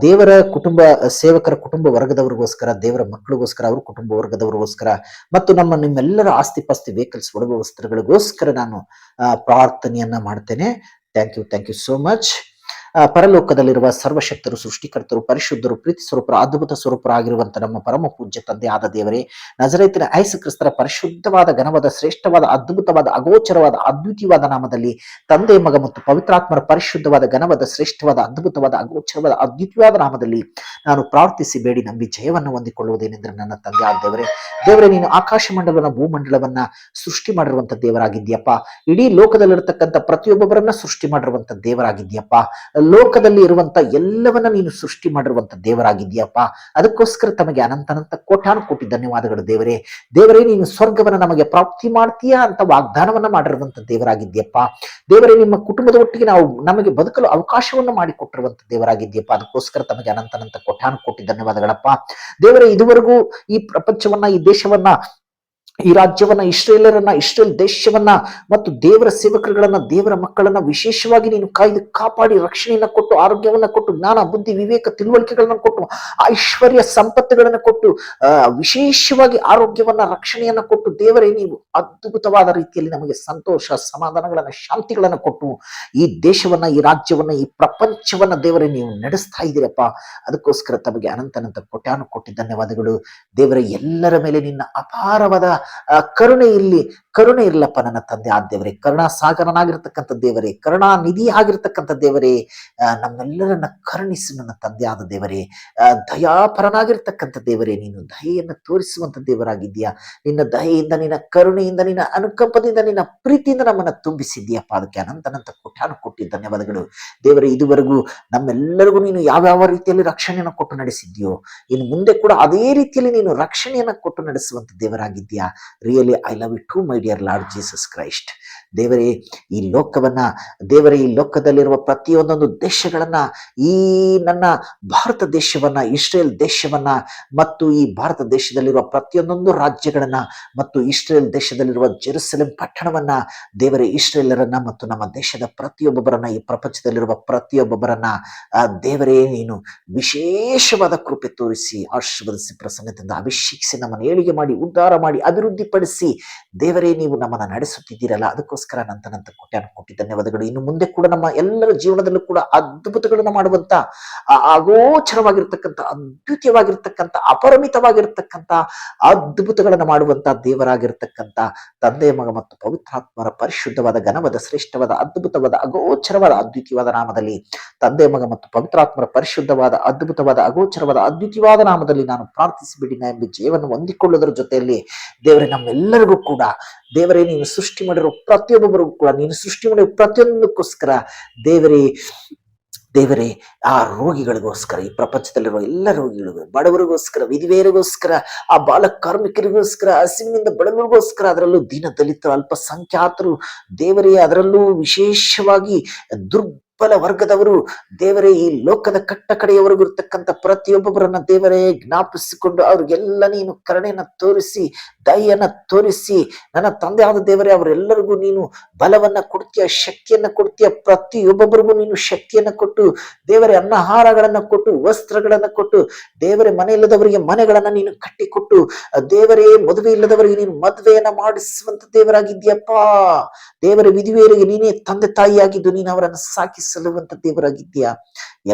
ದೇವರ ಕುಟುಂಬ ಸೇವಕರ ಕುಟುಂಬ ವರ್ಗದವ್ರಿಗೋಸ್ಕರ, ದೇವರ ಮಕ್ಕಳಿಗೋಸ್ಕರ, ಅವ್ರ ಕುಟುಂಬ ವರ್ಗದವ್ರಿಗೋಸ್ಕರ, ಮತ್ತು ನಿಮ್ಮೆಲ್ಲರ ಆಸ್ತಿ ಪಾಸ್ತಿ ವೆಹಿಕಲ್ಸ್ ಒಡವೆ ವಸ್ತ್ರಗಳಿಗೋಸ್ಕರ ನಾನು ಪ್ರಾರ್ಥನೆಯನ್ನ ಮಾಡ್ತೇನೆ. Thank you so much. ಪರಲೋಕದಲ್ಲಿರುವ ಸರ್ವಶಕ್ತರು, ಸೃಷ್ಟಿಕರ್ತರು, ಪರಿಶುದ್ಧರು, ಪ್ರೀತಿ ಸ್ವರೂಪರು, ಅದ್ಭುತ ಸ್ವರೂಪರಾಗಿರುವಂತ ನಮ್ಮ ಪರಮ ಪೂಜ್ಯ ತಂದೆ ಆದ ದೇವರೇ, ನಜರೇತಿನ ಯೇಸು ಕ್ರಿಸ್ತರ ಪರಿಶುದ್ಧವಾದ, ಘನವಾದ, ಶ್ರೇಷ್ಠವಾದ, ಅದ್ಭುತವಾದ, ಅಗೋಚರವಾದ, ಅದ್ವಿತೀಯವಾದ ನಾಮದಲ್ಲಿ ತಂದೆ, ಮಗ ಮತ್ತು ಪವಿತ್ರಾತ್ಮರ ಪರಿಶುದ್ಧವಾದ, ಘನವಾದ, ಶ್ರೇಷ್ಠವಾದ, ಅದ್ಭುತವಾದ, ಅಗೋಚರವಾದ, ಅದ್ವಿತೀಯವಾದ ನಾಮದಲ್ಲಿ ನಾನು ಪ್ರಾರ್ಥಿಸಿ ಬೇಡಿ ನಂಬಿ ಜಯವನ್ನು ಹೊಂದಿಕೊಳ್ಳುವುದೇನೆಂದ್ರೆ, ನನ್ನ ತಂದೆ ಆದ ದೇವರೇ, ನೀನು ಆಕಾಶ ಮಂಡಲವನ್ನ, ಭೂಮಂಡಲವನ್ನ ಸೃಷ್ಟಿ ಮಾಡಿರುವಂತ ದೇವರಾಗಿದ್ಯಪ್ಪ. ಇಡೀ ಲೋಕದಲ್ಲಿರತಕ್ಕಂಥ ಪ್ರತಿಯೊಬ್ಬೊಬ್ಬರನ್ನ ಸೃಷ್ಟಿ ಮಾಡಿರುವಂತ ದೇವರಾಗಿದ್ಯಪ್ಪ. ಲೋಕದಲ್ಲಿ ಇರುವಂತ ಎಲ್ಲವನ್ನ ನೀನು ಸೃಷ್ಟಿ ಮಾಡಿರುವಂತ ದೇವರಾಗಿದ್ಯಪ್ಪ. ಅದಕ್ಕೋಸ್ಕರ ತಮಗೆ ಅನಂತ ಕೋಟ್ಯಾನು ಕೋಟಿ ಧನ್ಯವಾದಗಳು ದೇವರೇ. ನೀನು ಸ್ವರ್ಗವನ್ನ ನಮಗೆ ಪ್ರಾಪ್ತಿ ಮಾಡ್ತೀಯಾ ಅಂತ ವಾಗ್ದಾನವನ್ನ ಮಾಡಿರುವಂತ ದೇವರಾಗಿದ್ಯಪ್ಪ. ದೇವರೇ, ನಿಮ್ಮ ಕುಟುಂಬದ ಒಟ್ಟಿಗೆ ನಮಗೆ ಬದುಕಲು ಅವಕಾಶವನ್ನು ಮಾಡಿಕೊಟ್ಟಿರುವಂತ ದೇವರಾಗಿದ್ಯಪ್ಪ. ಅದಕ್ಕೋಸ್ಕರ ತಮಗೆ ಅನಂತ ಕೋಟ್ಯಾನು ಕೋಟಿ ಧನ್ಯವಾದಗಳಪ್ಪ. ದೇವರೇ, ಇದುವರೆಗೂ ಈ ಪ್ರಪಂಚವನ್ನ, ಈ ದೇಶವನ್ನ, ಈ ರಾಜ್ಯವನ್ನ, ಇಸ್ರೇಲರನ್ನ, ಇಸ್ರೇಲ್ ದೇಶವನ್ನ ಮತ್ತು ದೇವರ ಸೇವಕರುಗಳನ್ನ, ದೇವರ ಮಕ್ಕಳನ್ನ ವಿಶೇಷವಾಗಿ ನೀನು ಕಾಪಾಡಿ ರಕ್ಷಣೆಯನ್ನ ಕೊಟ್ಟು, ಆರೋಗ್ಯವನ್ನ ಕೊಟ್ಟು, ಜ್ಞಾನ, ಬುದ್ಧಿ, ವಿವೇಕ, ತಿಳುವಳಿಕೆಗಳನ್ನ ಕೊಟ್ಟು, ಐಶ್ವರ್ಯ ಸಂಪತ್ತುಗಳನ್ನ ಕೊಟ್ಟು, ವಿಶೇಷವಾಗಿ ಆರೋಗ್ಯವನ್ನ, ರಕ್ಷಣೆಯನ್ನ ಕೊಟ್ಟು, ದೇವರೇ ನೀವು ಅದ್ಭುತವಾದ ರೀತಿಯಲ್ಲಿ ನಮಗೆ ಸಂತೋಷ, ಸಮಾಧಾನಗಳನ್ನ, ಶಾಂತಿಗಳನ್ನ ಕೊಟ್ಟು ಈ ದೇಶವನ್ನ, ಈ ರಾಜ್ಯವನ್ನ, ಈ ಪ್ರಪಂಚವನ್ನ ದೇವರೇ ನೀವು ನಡೆಸ್ತಾ ಇದ್ದೀರಪ್ಪ. ಅದಕ್ಕೋಸ್ಕರ ತಮಗೆ ಅನಂತ ಕೋಟ್ಯಾನು ಕೋಟಿ ಧನ್ಯವಾದಗಳು ದೇವರೇ. ಎಲ್ಲರ ಮೇಲೆ ನಿನ್ನ ಅಪಾರವಾದ ಕರುಣೆ ಇಲ್ಲಿ ಕರುಣೆ ಇರ್ಲಪ್ಪ ನನ್ನ ತಂದೆ ಆದ ದೇವರೇ, ಕರುಣಾ ಸಾಗರನಾಗಿರ್ತಕ್ಕಂಥ ದೇವರೇ, ಕರುಣಾ ನಿಧಿ ಆಗಿರ್ತಕ್ಕಂಥ ದೇವರೇ, ನಮ್ಮೆಲ್ಲರನ್ನ ಕರುಣಿಸು ನನ್ನ ತಂದೆ ಆದ ದೇವರೇ. ದಯಾಪರನಾಗಿರ್ತಕ್ಕಂಥ ದೇವರೇ, ನೀನು ದಯೆಯನ್ನು ತೋರಿಸುವಂತ ದೇವರಾಗಿದ್ದೀಯಾ. ನಿನ್ನ ದಯೆಯಿಂದ, ನಿನ್ನ ಕರುಣೆಯಿಂದ, ನಿನ್ನ ಅನುಕಂಪದಿಂದ, ನಿನ್ನ ಪ್ರೀತಿಯಿಂದ ನಮ್ಮನ್ನ ತುಂಬಿಸಿದ್ದೀಯಪ್ಪ. ಅದಕ್ಕೆ ಅನಂತ ಕೊಟ್ಟಾನು ಕೊಟ್ಟಿ ಧನ್ಯವಾದಗಳು ದೇವರೇ. ಇದುವರೆಗೂ ನಮ್ಮೆಲ್ಲರಿಗೂ ನೀನು ಯಾವ್ಯಾವ ರೀತಿಯಲ್ಲಿ ರಕ್ಷಣೆಯನ್ನು ಕೊಟ್ಟು ನಡೆಸಿದ್ಯೋ, ಇನ್ನು ಮುಂದೆ ಕೂಡ ಅದೇ ರೀತಿಯಲ್ಲಿ ನೀನು ರಕ್ಷಣೆಯನ್ನ ಕೊಟ್ಟು ನಡೆಸುವಂತ ದೇವರಾಗಿದ್ದೀಯಾ. Really I love you to my dear Lord Jesus Christ. ದೇವರೇ, ಈ ಲೋಕವನ್ನ, ದೇವರೇ, ಈ ಲೋಕದಲ್ಲಿರುವ ಪ್ರತಿಯೊಂದೊಂದು ದೇಶಗಳನ್ನ, ಈ ನನ್ನ ಭಾರತ ದೇಶವನ್ನ, ಇಸ್ರೇಲ್ ದೇಶವನ್ನ, ಮತ್ತು ಈ ಭಾರತ ದೇಶದಲ್ಲಿರುವ ಪ್ರತಿಯೊಂದೊಂದು ರಾಜ್ಯಗಳನ್ನ, ಮತ್ತು ಇಸ್ರೇಲ್ ದೇಶದಲ್ಲಿರುವ ಜೆರುಸಲೇಮ್ ಪಟ್ಟಣವನ್ನ, ದೇವರೇ, ಇಸ್ರೇಲರನ್ನ ಮತ್ತು ನಮ್ಮ ದೇಶದ ಪ್ರತಿಯೊಬ್ಬೊಬ್ಬರನ್ನ, ಈ ಪ್ರಪಂಚದಲ್ಲಿರುವ ಪ್ರತಿಯೊಬ್ಬೊಬ್ಬರನ್ನ ದೇವರೇ, ನೀನು ವಿಶೇಷವಾದ ಕೃಪೆ ತೋರಿಸಿ ಆಶೀರ್ವದಿಸಿ ಪ್ರಸನ್ನತೆಯಿಂದ ಅಭಿಷೇಕಿಸಿ ನಮ್ಮನ್ನು ಏಳಿಗೆ ಮಾಡಿ, ಉದ್ಧಾರ ಮಾಡಿ, ಅಭಿವೃದ್ಧಿ ಪಡಿಸಿ ದೇವರೇ, ನೀವು ನಮ್ಮನ್ನ ನಡೆಸುತ್ತಿದ್ದೀರಲ್ಲ, ಅದಕ್ಕೋಸ್ಕರ ನಂತ ಕೊಟ್ಟಿ ಧನ್ಯವಾದಗಳು. ಇನ್ನು ಮುಂದೆ ಕೂಡ ನಮ್ಮ ಎಲ್ಲರ ಜೀವನದಲ್ಲೂ ಕೂಡ ಅದ್ಭುತಗಳನ್ನು ಮಾಡುವಂತ, ಅಗೋಚರವಾಗಿರ್ತಕ್ಕಂಥ, ಅದ್ವಿತೀಯವಾಗಿರ್ತಕ್ಕಂಥ, ಅಪರಿಮಿತವಾಗಿರ್ತಕ್ಕಂಥ ಅದ್ಭುತಗಳನ್ನು ಮಾಡುವಂತ ದೇವರಾಗಿರ್ತಕ್ಕಂಥ ತಂದೆ, ಮಗ ಮತ್ತು ಪವಿತ್ರಾತ್ಮರ ಪರಿಶುದ್ಧವಾದ, ಘನವಾದ, ಶ್ರೇಷ್ಠವಾದ, ಅದ್ಭುತವಾದ, ಅಗೋಚರವಾದ, ಅದ್ವಿತೀಯವಾದ ನಾಮದಲ್ಲಿ, ತಂದೆ, ಮಗ ಮತ್ತು ಪವಿತ್ರಾತ್ಮರ ಪರಿಶುದ್ಧವಾದ, ಅದ್ಭುತವಾದ, ಅಗೋಚರವಾದ, ಅದ್ವಿತೀಯವಾದ ನಾಮದಲ್ಲಿ ನಾನು ಪ್ರಾರ್ಥಿಸಿಬಿಡಿ ಎಂಬ ಜೀವನ ಹೊಂದಿಕೊಳ್ಳುವುದರ ಜೊತೆಯಲ್ಲಿ ದೇವರೇ, ನಮ್ಮೆಲ್ಲರಿಗೂ ಕೂಡ ದೇವರೇ, ನೀನು ಸೃಷ್ಟಿ ಮಾಡಿರೋ ಪ್ರತಿಯೊಬ್ಬರಿಗೂ ಕೂಡ, ನೀನು ಸೃಷ್ಟಿ ಮಾಡಿರೋ ಪ್ರತಿಯೊಂದಕ್ಕೋಸ್ಕರ ದೇವರೇ, ಆ ರೋಗಿಗಳಿಗೋಸ್ಕರ, ಈ ಪ್ರಪಂಚದಲ್ಲಿರುವ ಎಲ್ಲ ರೋಗಿಗಳಿಗೂ, ಬಡವರಿಗೋಸ್ಕರ, ವಿಧವೆಯರಿಗೋಸ್ಕರ, ಆ ಬಾಲ ಕಾರ್ಮಿಕರಿಗೋಸ್ಕರ, ಹಸಿವಿನಿಂದ ಬಡವರಿಗೋಸ್ಕರ, ಅದರಲ್ಲೂ ದೀನ ದಲಿತರು, ಅಲ್ಪಸಂಖ್ಯಾತರು, ದೇವರೇ, ಅದರಲ್ಲೂ ವಿಶೇಷವಾಗಿ ದುರ್ಬಲ ವರ್ಗದವರು, ದೇವರೇ, ಈ ಲೋಕದ ಕಟ್ಟ ಕಡೆಯವರೆಗೂ ಇರ್ತಕ್ಕಂಥ ಪ್ರತಿಯೊಬ್ಬೊಬ್ಬರನ್ನ ದೇವರೇ ಜ್ಞಾಪಿಸಿಕೊಂಡು ಅವ್ರಿಗೆಲ್ಲ ನೀನು ಕರುಣೆಯನ್ನ ತೋರಿಸಿ, ದಯೆಯನ್ನ ತೋರಿಸಿ, ನನ್ನ ತಂದೆ ಆದ ದೇವರೇ, ಅವರೆಲ್ಲರಿಗೂ ನೀನು ಬಲವನ್ನ ಕೊಡ್ತೀಯ, ಶಕ್ತಿಯನ್ನ ಕೊಡ್ತೀಯ. ಪ್ರತಿಯೊಬ್ಬೊಬ್ಬರಿಗೂ ನೀನು ಶಕ್ತಿಯನ್ನ ಕೊಟ್ಟು ದೇವರೇ, ಅನ್ನಹಾರಗಳನ್ನ ಕೊಟ್ಟು, ವಸ್ತ್ರಗಳನ್ನ ಕೊಟ್ಟು, ದೇವರೇ, ಮನೆ ಇಲ್ಲದವರಿಗೆ ಮನೆಗಳನ್ನ ನೀನು ಕಟ್ಟಿಕೊಟ್ಟು, ದೇವರೇ, ಮದುವೆ ಇಲ್ಲದವರಿಗೆ ನೀನು ಮದುವೆಯನ್ನ ಮಾಡಿಸುವಂತ ದೇವರಾಗಿದ್ದೀಯಪ್ಪ. ದೇವರೇ, ವಿಧವೆಯರಿಗೆ ನೀನೇ ತಂದೆ ತಾಯಿಯಾಗಿದ್ದು ನೀನು ಅವರನ್ನು ಸಾಕಿ ಸಲ್ಲುವಂತ ದೇವರಾಗಿದ್ದೀಯಾ.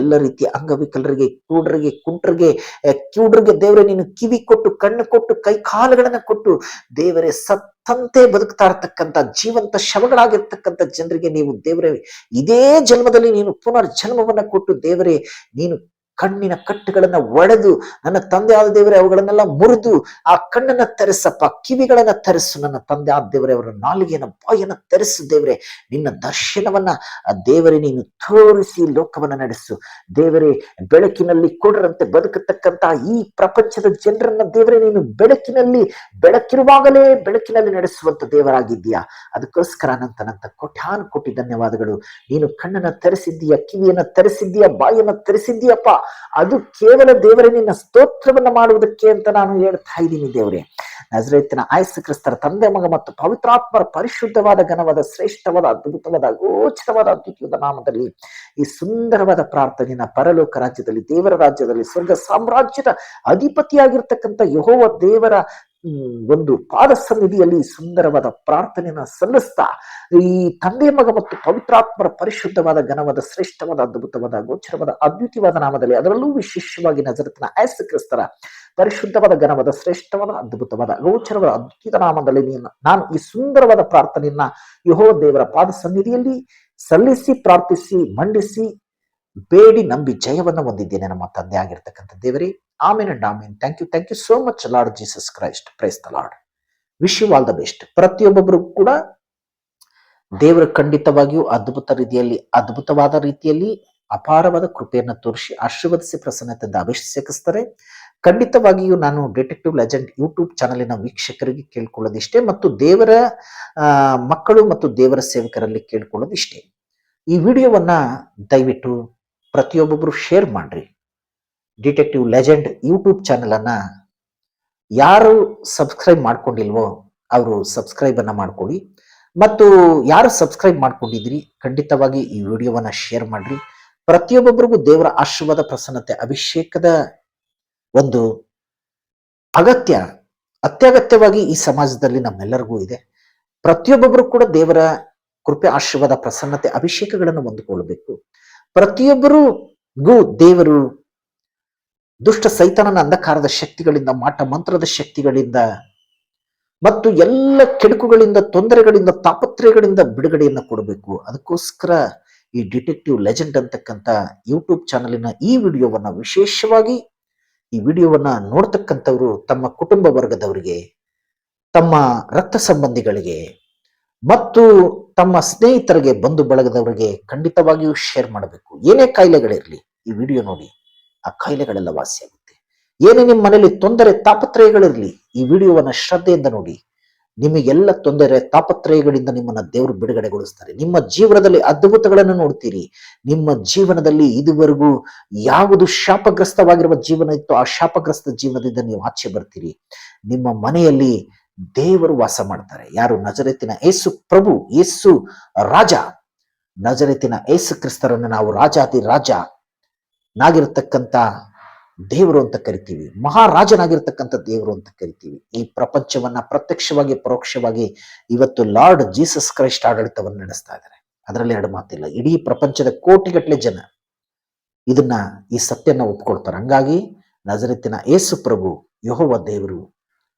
ಎಲ್ಲ ರೀತಿಯ ಅಂಗವಿಕಲರಿಗೆ, ಕುಂಟರಿಗೆ, ಕಿವುಡರಿಗೆ ದೇವರೇ, ನೀನು ಕಿವಿ ಕೊಟ್ಟು, ಕಣ್ಣು ಕೊಟ್ಟು, ಕೈ ಕಾಲುಗಳನ್ನ ಕೊಟ್ಟು, ದೇವರೇ, ಸತ್ತಂತೆ ಬದುಕ್ತಾ ಇರ್ತಕ್ಕಂಥ ಜೀವಂತ ಶವಗಳಾಗಿರ್ತಕ್ಕಂಥ ಜನರಿಗೆ ನೀವು ದೇವರೇ, ಇದೇ ಜನ್ಮದಲ್ಲಿ ನೀನು ಪುನರ್ ಜನ್ಮವನ್ನ ಕೊಟ್ಟು, ದೇವರೇ, ನೀನು ಕಣ್ಣಿನ ಕಟ್ಟುಗಳನ್ನ ಒಡೆದು, ನನ್ನ ತಂದೆ ಆದ ದೇವರೇ, ಅವುಗಳನ್ನೆಲ್ಲ ಮುರಿದು ಆ ಕಣ್ಣನ್ನ ತೆರೆಸಪ್ಪ, ಕಿವಿಗಳನ್ನ ತೆರೆಸು ನನ್ನ ತಂದೆ ಆದ ದೇವರೇ, ಅವರ ನಾಲಿಗೆಯನ್ನ, ಬಾಯನ್ನ ತೆರೆಸು ದೇವರೇ. ನಿನ್ನ ದರ್ಶನವನ್ನ ದೇವರೇ ನೀನು ತೋರಿಸಿ ಲೋಕವನ್ನ ನಡೆಸು ದೇವರೇ. ಬೆಳಕಿನಲ್ಲಿ ಕೊಡರಂತೆ ಬದುಕತಕ್ಕಂತ ಈ ಪ್ರಪಂಚದ ಜನರನ್ನ ದೇವರೇ, ನೀನು ಬೆಳಕಿರುವಾಗಲೇ ಬೆಳಕಿನಲ್ಲಿ ನಡೆಸುವಂತ ದೇವರಾಗಿದ್ದೀಯಾ. ಅದಕ್ಕೋಸ್ಕರ ನಂತ ಕೋಟಿ ಧನ್ಯವಾದಗಳು. ನೀನು ಕಣ್ಣನ್ನ ತೆರೆಸಿದ್ದೀಯ, ಕಿವಿಯನ್ನ ತೆರೆಸಿದ್ದೀಯ, ಬಾಯನ್ನ ತೆರೆಸಿದ್ದೀಯಪ್ಪ. ಅದು ಕೇವಲ ದೇವರೇ ನಿನ್ನ ಸ್ತೋತ್ರವನ್ನ ಮಾಡುವುದಕ್ಕೆ ಅಂತ ನಾನು ಹೇಳ್ತಾ ಇದ್ದೀನಿ ದೇವರೇ. ನಜರೇತಿನ ಯೇಸು ಕ್ರಿಸ್ತರ ತಂದೆ, ಮಗ ಮತ್ತು ಪವಿತ್ರಾತ್ಮರ ಪರಿಶುದ್ಧವಾದ, ಘನವಾದ, ಶ್ರೇಷ್ಠವಾದ, ಅದ್ಭುತವಾದ, ಅಗೋಚರವಾದ, ಅದ್ವಿತೀಯವಾದ ನಾಮದಲ್ಲಿ ಈ ಸುಂದರವಾದ ಪ್ರಾರ್ಥನೆಯನ್ನ ಪರಲೋಕ ರಾಜ್ಯದಲ್ಲಿ, ದೇವರ ರಾಜ್ಯದಲ್ಲಿ, ಸ್ವರ್ಗ ಸಾಮ್ರಾಜ್ಯದ ಅಧಿಪತಿಯಾಗಿರ್ತಕ್ಕಂಥ ಯೆಹೋವ ದೇವರ ಒಂದು ಪಾದ ಸನ್ನಿಧಿಯಲ್ಲಿ ಸುಂದರವಾದ ಪ್ರಾರ್ಥನೆಯನ್ನ ಸಲ್ಲಿಸ್ತಾ, ಈ ತಂದೆ, ಮಗ ಮತ್ತು ಪವಿತ್ರಾತ್ಮರ ಪರಿಶುದ್ಧವಾದ, ಘನವಾದ, ಶ್ರೇಷ್ಠವಾದ, ಅದ್ಭುತವಾದ, ಗೋಚರವಾದ, ಅದ್ವಿತೀಯವಾದ ನಾಮದಲ್ಲಿ, ಅದರಲ್ಲೂ ವಿಶೇಷವಾಗಿ ನಜರೇತಿನ ಯೇಸು ಕ್ರಿಸ್ತರ ಪರಿಶುದ್ಧವಾದ, ಘನವಾದ, ಶ್ರೇಷ್ಠವಾದ, ಅದ್ಭುತವಾದ, ಗೋಚರವಾದ, ಅದ್ವಿತೀಯ ನಾಮದಲ್ಲಿ ನಾನು ಈ ಸುಂದರವಾದ ಪ್ರಾರ್ಥನೆಯನ್ನ ಯೆಹೋವ ದೇವರ ಪಾದ ಸನ್ನಿಧಿಯಲ್ಲಿ ಸಲ್ಲಿಸಿ, ಪ್ರಾರ್ಥಿಸಿ, ಮಂಡಿಸಿ, ಬೇಡಿ, ನಂಬಿ ಜಯವನ್ನ ಹೊಂದಿದ್ದೇನೆ ನಮ್ಮ ತಂದೆ ಆಗಿರ್ತಕ್ಕಂಥ ದೇವರೇ. Amen and amen. Thank you so much Lord Jesus Christ. Praise the Lord. Wish you all the best. ಪ್ರತಿಯೊಬ್ಬೊಬ್ಬರು ಕೂಡ ದೇವರು ಖಂಡಿತವಾಗಿಯೂ ಅದ್ಭುತವಾದ ರೀತಿಯಲ್ಲಿ ಅಪಾರವಾದ ಕೃಪೆಯನ್ನು ತೋರಿಸಿ ಆಶೀರ್ವದಿಸಿ ಪ್ರಸನ್ನತೆಯಿಂದ ಅಭಿಷೇಕಿಸ್ತಾರೆ. ಖಂಡಿತವಾಗಿಯೂ ನಾನು ಡಿಟೆಕ್ಟಿವ್ ಲೆಜೆಂಡ್ ಯೂಟ್ಯೂಬ್ ಚಾನಲಿನ ವೀಕ್ಷಕರಿಗೆ ಕೇಳ್ಕೊಳ್ಳೋದಿಷ್ಟೇ, ಮತ್ತು ದೇವರ ಮಕ್ಕಳು ಮತ್ತು ದೇವರ ಸೇವಕರಲ್ಲಿ ಕೇಳ್ಕೊಳ್ಳೋದಿಷ್ಟೇ. ಈ ವಿಡಿಯೋವನ್ನ ದಯವಿಟ್ಟು ಪ್ರತಿಯೊಬ್ಬೊಬ್ರು ಶೇರ್ ಮಾಡ್ರಿ. ಡಿಟೆಕ್ಟಿವ್ ಲೆಜೆಂಡ್ ಯೂಟ್ಯೂಬ್ ಚಾನಲ್ ಅನ್ನ ಯಾರು ಸಬ್ಸ್ಕ್ರೈಬ್ ಮಾಡ್ಕೊಂಡಿಲ್ವೋ ಅವರು ಸಬ್ಸ್ಕ್ರೈಬ್ ಅನ್ನ ಮಾಡ್ಕೊಳ್ಳಿ, ಮತ್ತು ಯಾರು ಸಬ್ಸ್ಕ್ರೈಬ್ ಮಾಡ್ಕೊಂಡಿದ್ರಿ ಖಂಡಿತವಾಗಿ ಈ ವಿಡಿಯೋವನ್ನ ಶೇರ್ ಮಾಡ್ರಿ. ಪ್ರತಿಯೊಬ್ಬೊಬ್ಬರಿಗೂ ದೇವರ ಆಶೀರ್ವಾದ, ಪ್ರಸನ್ನತೆ, ಅಭಿಷೇಕದ ಒಂದು ಅತ್ಯಗತ್ಯವಾಗಿ ಈ ಸಮಾಜದಲ್ಲಿ ನಮ್ಮೆಲ್ಲರಿಗೂ ಇದೆ. ಪ್ರತಿಯೊಬ್ಬೊಬ್ಬರು ಕೂಡ ದೇವರ ಕೃಪೆ, ಆಶೀರ್ವಾದ, ಪ್ರಸನ್ನತೆ, ಅಭಿಷೇಕಗಳನ್ನು ಹೊಂದಿಕೊಳ್ಳಬೇಕು. ಪ್ರತಿಯೊಬ್ಬರಿಗೂ ದೇವರು ದುಷ್ಟ ಸೈತಾನನ ಅಂಧಕಾರದ ಶಕ್ತಿಗಳಿಂದ, ಮಾಟ ಮಂತ್ರದ ಶಕ್ತಿಗಳಿಂದ ಮತ್ತು ಎಲ್ಲ ಕೆಡುಕುಗಳಿಂದ, ತೊಂದರೆಗಳಿಂದ, ತಾಪತ್ರಯಗಳಿಂದ ಬಿಡುಗಡೆಯನ್ನು ಕೊಡಬೇಕು. ಅದಕ್ಕೋಸ್ಕರ ಈ ಡಿಟೆಕ್ಟಿವ್ ಲೆಜೆಂಡ್ ಅಂತಕ್ಕಂಥ ಯೂಟ್ಯೂಬ್ ಚಾನಲಿನ ಈ ವಿಡಿಯೋವನ್ನ ವಿಶೇಷವಾಗಿ ಈ ವಿಡಿಯೋವನ್ನ ನೋಡ್ತಕ್ಕಂಥವ್ರು ತಮ್ಮ ಕುಟುಂಬ ವರ್ಗದವರಿಗೆ, ತಮ್ಮ ರಕ್ತ ಸಂಬಂಧಿಗಳಿಗೆ ಮತ್ತು ತಮ್ಮ ಸ್ನೇಹಿತರಿಗೆ, ಬಂಧು ಬಳಗದವರಿಗೆ ಖಂಡಿತವಾಗಿಯೂ ಶೇರ್ ಮಾಡಬೇಕು. ಏನೇ ಕಾಯಿಲೆಗಳಿರಲಿ ಈ ವಿಡಿಯೋ ನೋಡಿ ಆ ಕಾಯಿಲೆಗಳೆಲ್ಲ ವಾಸಿಯಾಗುತ್ತೆ. ಏನೇ ನಿಮ್ಮ ಮನೆಯಲ್ಲಿ ತೊಂದರೆ ತಾಪತ್ರಯಗಳಿರಲಿ ಈ ವಿಡಿಯೋವನ್ನ ಶ್ರದ್ಧೆಯಿಂದ ನೋಡಿ. ನಿಮಗೆಲ್ಲ ತೊಂದರೆ ತಾಪತ್ರಯಗಳಿಂದ ನಿಮ್ಮನ್ನ ದೇವರು ಬಿಡುಗಡೆಗೊಳಿಸ್ತಾರೆ. ನಿಮ್ಮ ಜೀವನದಲ್ಲಿ ಅದ್ಭುತಗಳನ್ನು ನೋಡ್ತೀರಿ. ನಿಮ್ಮ ಜೀವನದಲ್ಲಿ ಇದುವರೆಗೂ ಯಾವುದು ಶಾಪಗ್ರಸ್ತವಾಗಿರುವ ಜೀವನ ಇತ್ತು ಆ ಶಾಪಗ್ರಸ್ತ ಜೀವನದಿಂದ ನೀವು ಆಚೆ ಬರ್ತೀರಿ. ನಿಮ್ಮ ಮನೆಯಲ್ಲಿ ದೇವರು ವಾಸ ಮಾಡ್ತಾರೆ. ಯಾರು? ನಜರೇತಿನ ಏಸು ಪ್ರಭು, ಏಸು ರಾಜ. ನಜರೇತಿನ ಏಸು ಕ್ರಿಸ್ತರನ್ನು ನಾವು ರಾಜಾತಿ ರಾಜ ನಾಗಿರತಕ್ಕಂತ ದೇವರು ಅಂತ ಕರಿತೀವಿ. ಮಹಾರಾಜನಾಗಿರ್ತಕ್ಕಂಥ ದೇವರು ಅಂತ ಕರಿತೀವಿ. ಈ ಪ್ರಪಂಚವನ್ನ ಪ್ರತ್ಯಕ್ಷವಾಗಿ ಪರೋಕ್ಷವಾಗಿ ಇವತ್ತು ಲಾರ್ಡ್ ಜೀಸಸ್ ಕ್ರೈಸ್ಟ್ ಆಡಳಿತವನ್ನು ನಡೆಸ್ತಾ ಇದ್ದಾರೆ. ಅದರಲ್ಲಿ ಎರಡು ಮಾತಿಲ್ಲ. ಇಡೀ ಪ್ರಪಂಚದ ಕೋಟಿಗಟ್ಟಲೆ ಜನ ಇದನ್ನ, ಈ ಸತ್ಯನ ಒಪ್ಕೊಳ್ತಾರೆ. ಹಂಗಾಗಿ ನಜರೇತಿನ ಏಸು ಪ್ರಭು, ಯೆಹೋವ ದೇವರು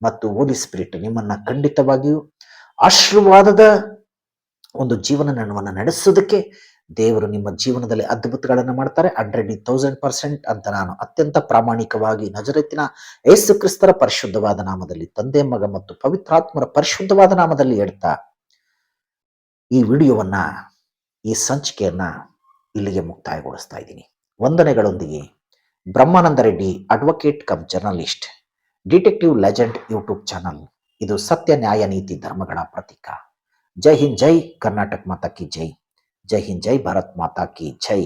ಮತ್ತು ಹೋಲಿ ಸ್ಪಿರಿಟ್ ನಿಮ್ಮನ್ನ ಖಂಡಿತವಾಗಿಯೂ ಆಶೀರ್ವಾದದ ಒಂದು ಜೀವನವನ್ನು ನಡೆಸೋದಕ್ಕೆ ದೇವರು ನಿಮ್ಮ ಜೀವನದಲ್ಲಿ ಅದ್ಭುತಗಳನ್ನು ಮಾಡ್ತಾರೆ. 100,000% ಅಂತ ನಾನು ಅತ್ಯಂತ ಪ್ರಾಮಾಣಿಕವಾಗಿ ನಜರೇತಿನ ಯೇಸು ಕ್ರಿಸ್ತರ ಪರಿಶುದ್ಧವಾದ ನಾಮದಲ್ಲಿ, ತಂದೆ, ಮಗ ಮತ್ತು ಪವಿತ್ರಾತ್ಮರ ಪರಿಶುದ್ಧವಾದ ನಾಮದಲ್ಲಿ ಹೇಳ್ತಾ ಈ ವಿಡಿಯೋವನ್ನ, ಈ ಸಂಚಿಕೆಯನ್ನ ಇಲ್ಲಿಗೆ ಮುಕ್ತಾಯಗೊಳಿಸ್ತಾ ಇದ್ದೀನಿ. ವಂದನೆಗಳೊಂದಿಗೆ Brahmananda Reddy, advocate cum journalist, detective legend YouTube channel. ಇದು ಸತ್ಯ, ನ್ಯಾಯ, ನೀತಿ, ಧರ್ಮಗಳ ಪ್ರತೀಕ. ಜೈ ಹಿಂದ್, ಜೈ ಕರ್ನಾಟಕ ಮಾತಾ ಕಿ ಜೈ. ಜೈ ಹಿಂದ್, ಜೈ ಭಾರತ್ ಮಾತಾ ಕಿ ಜೈ.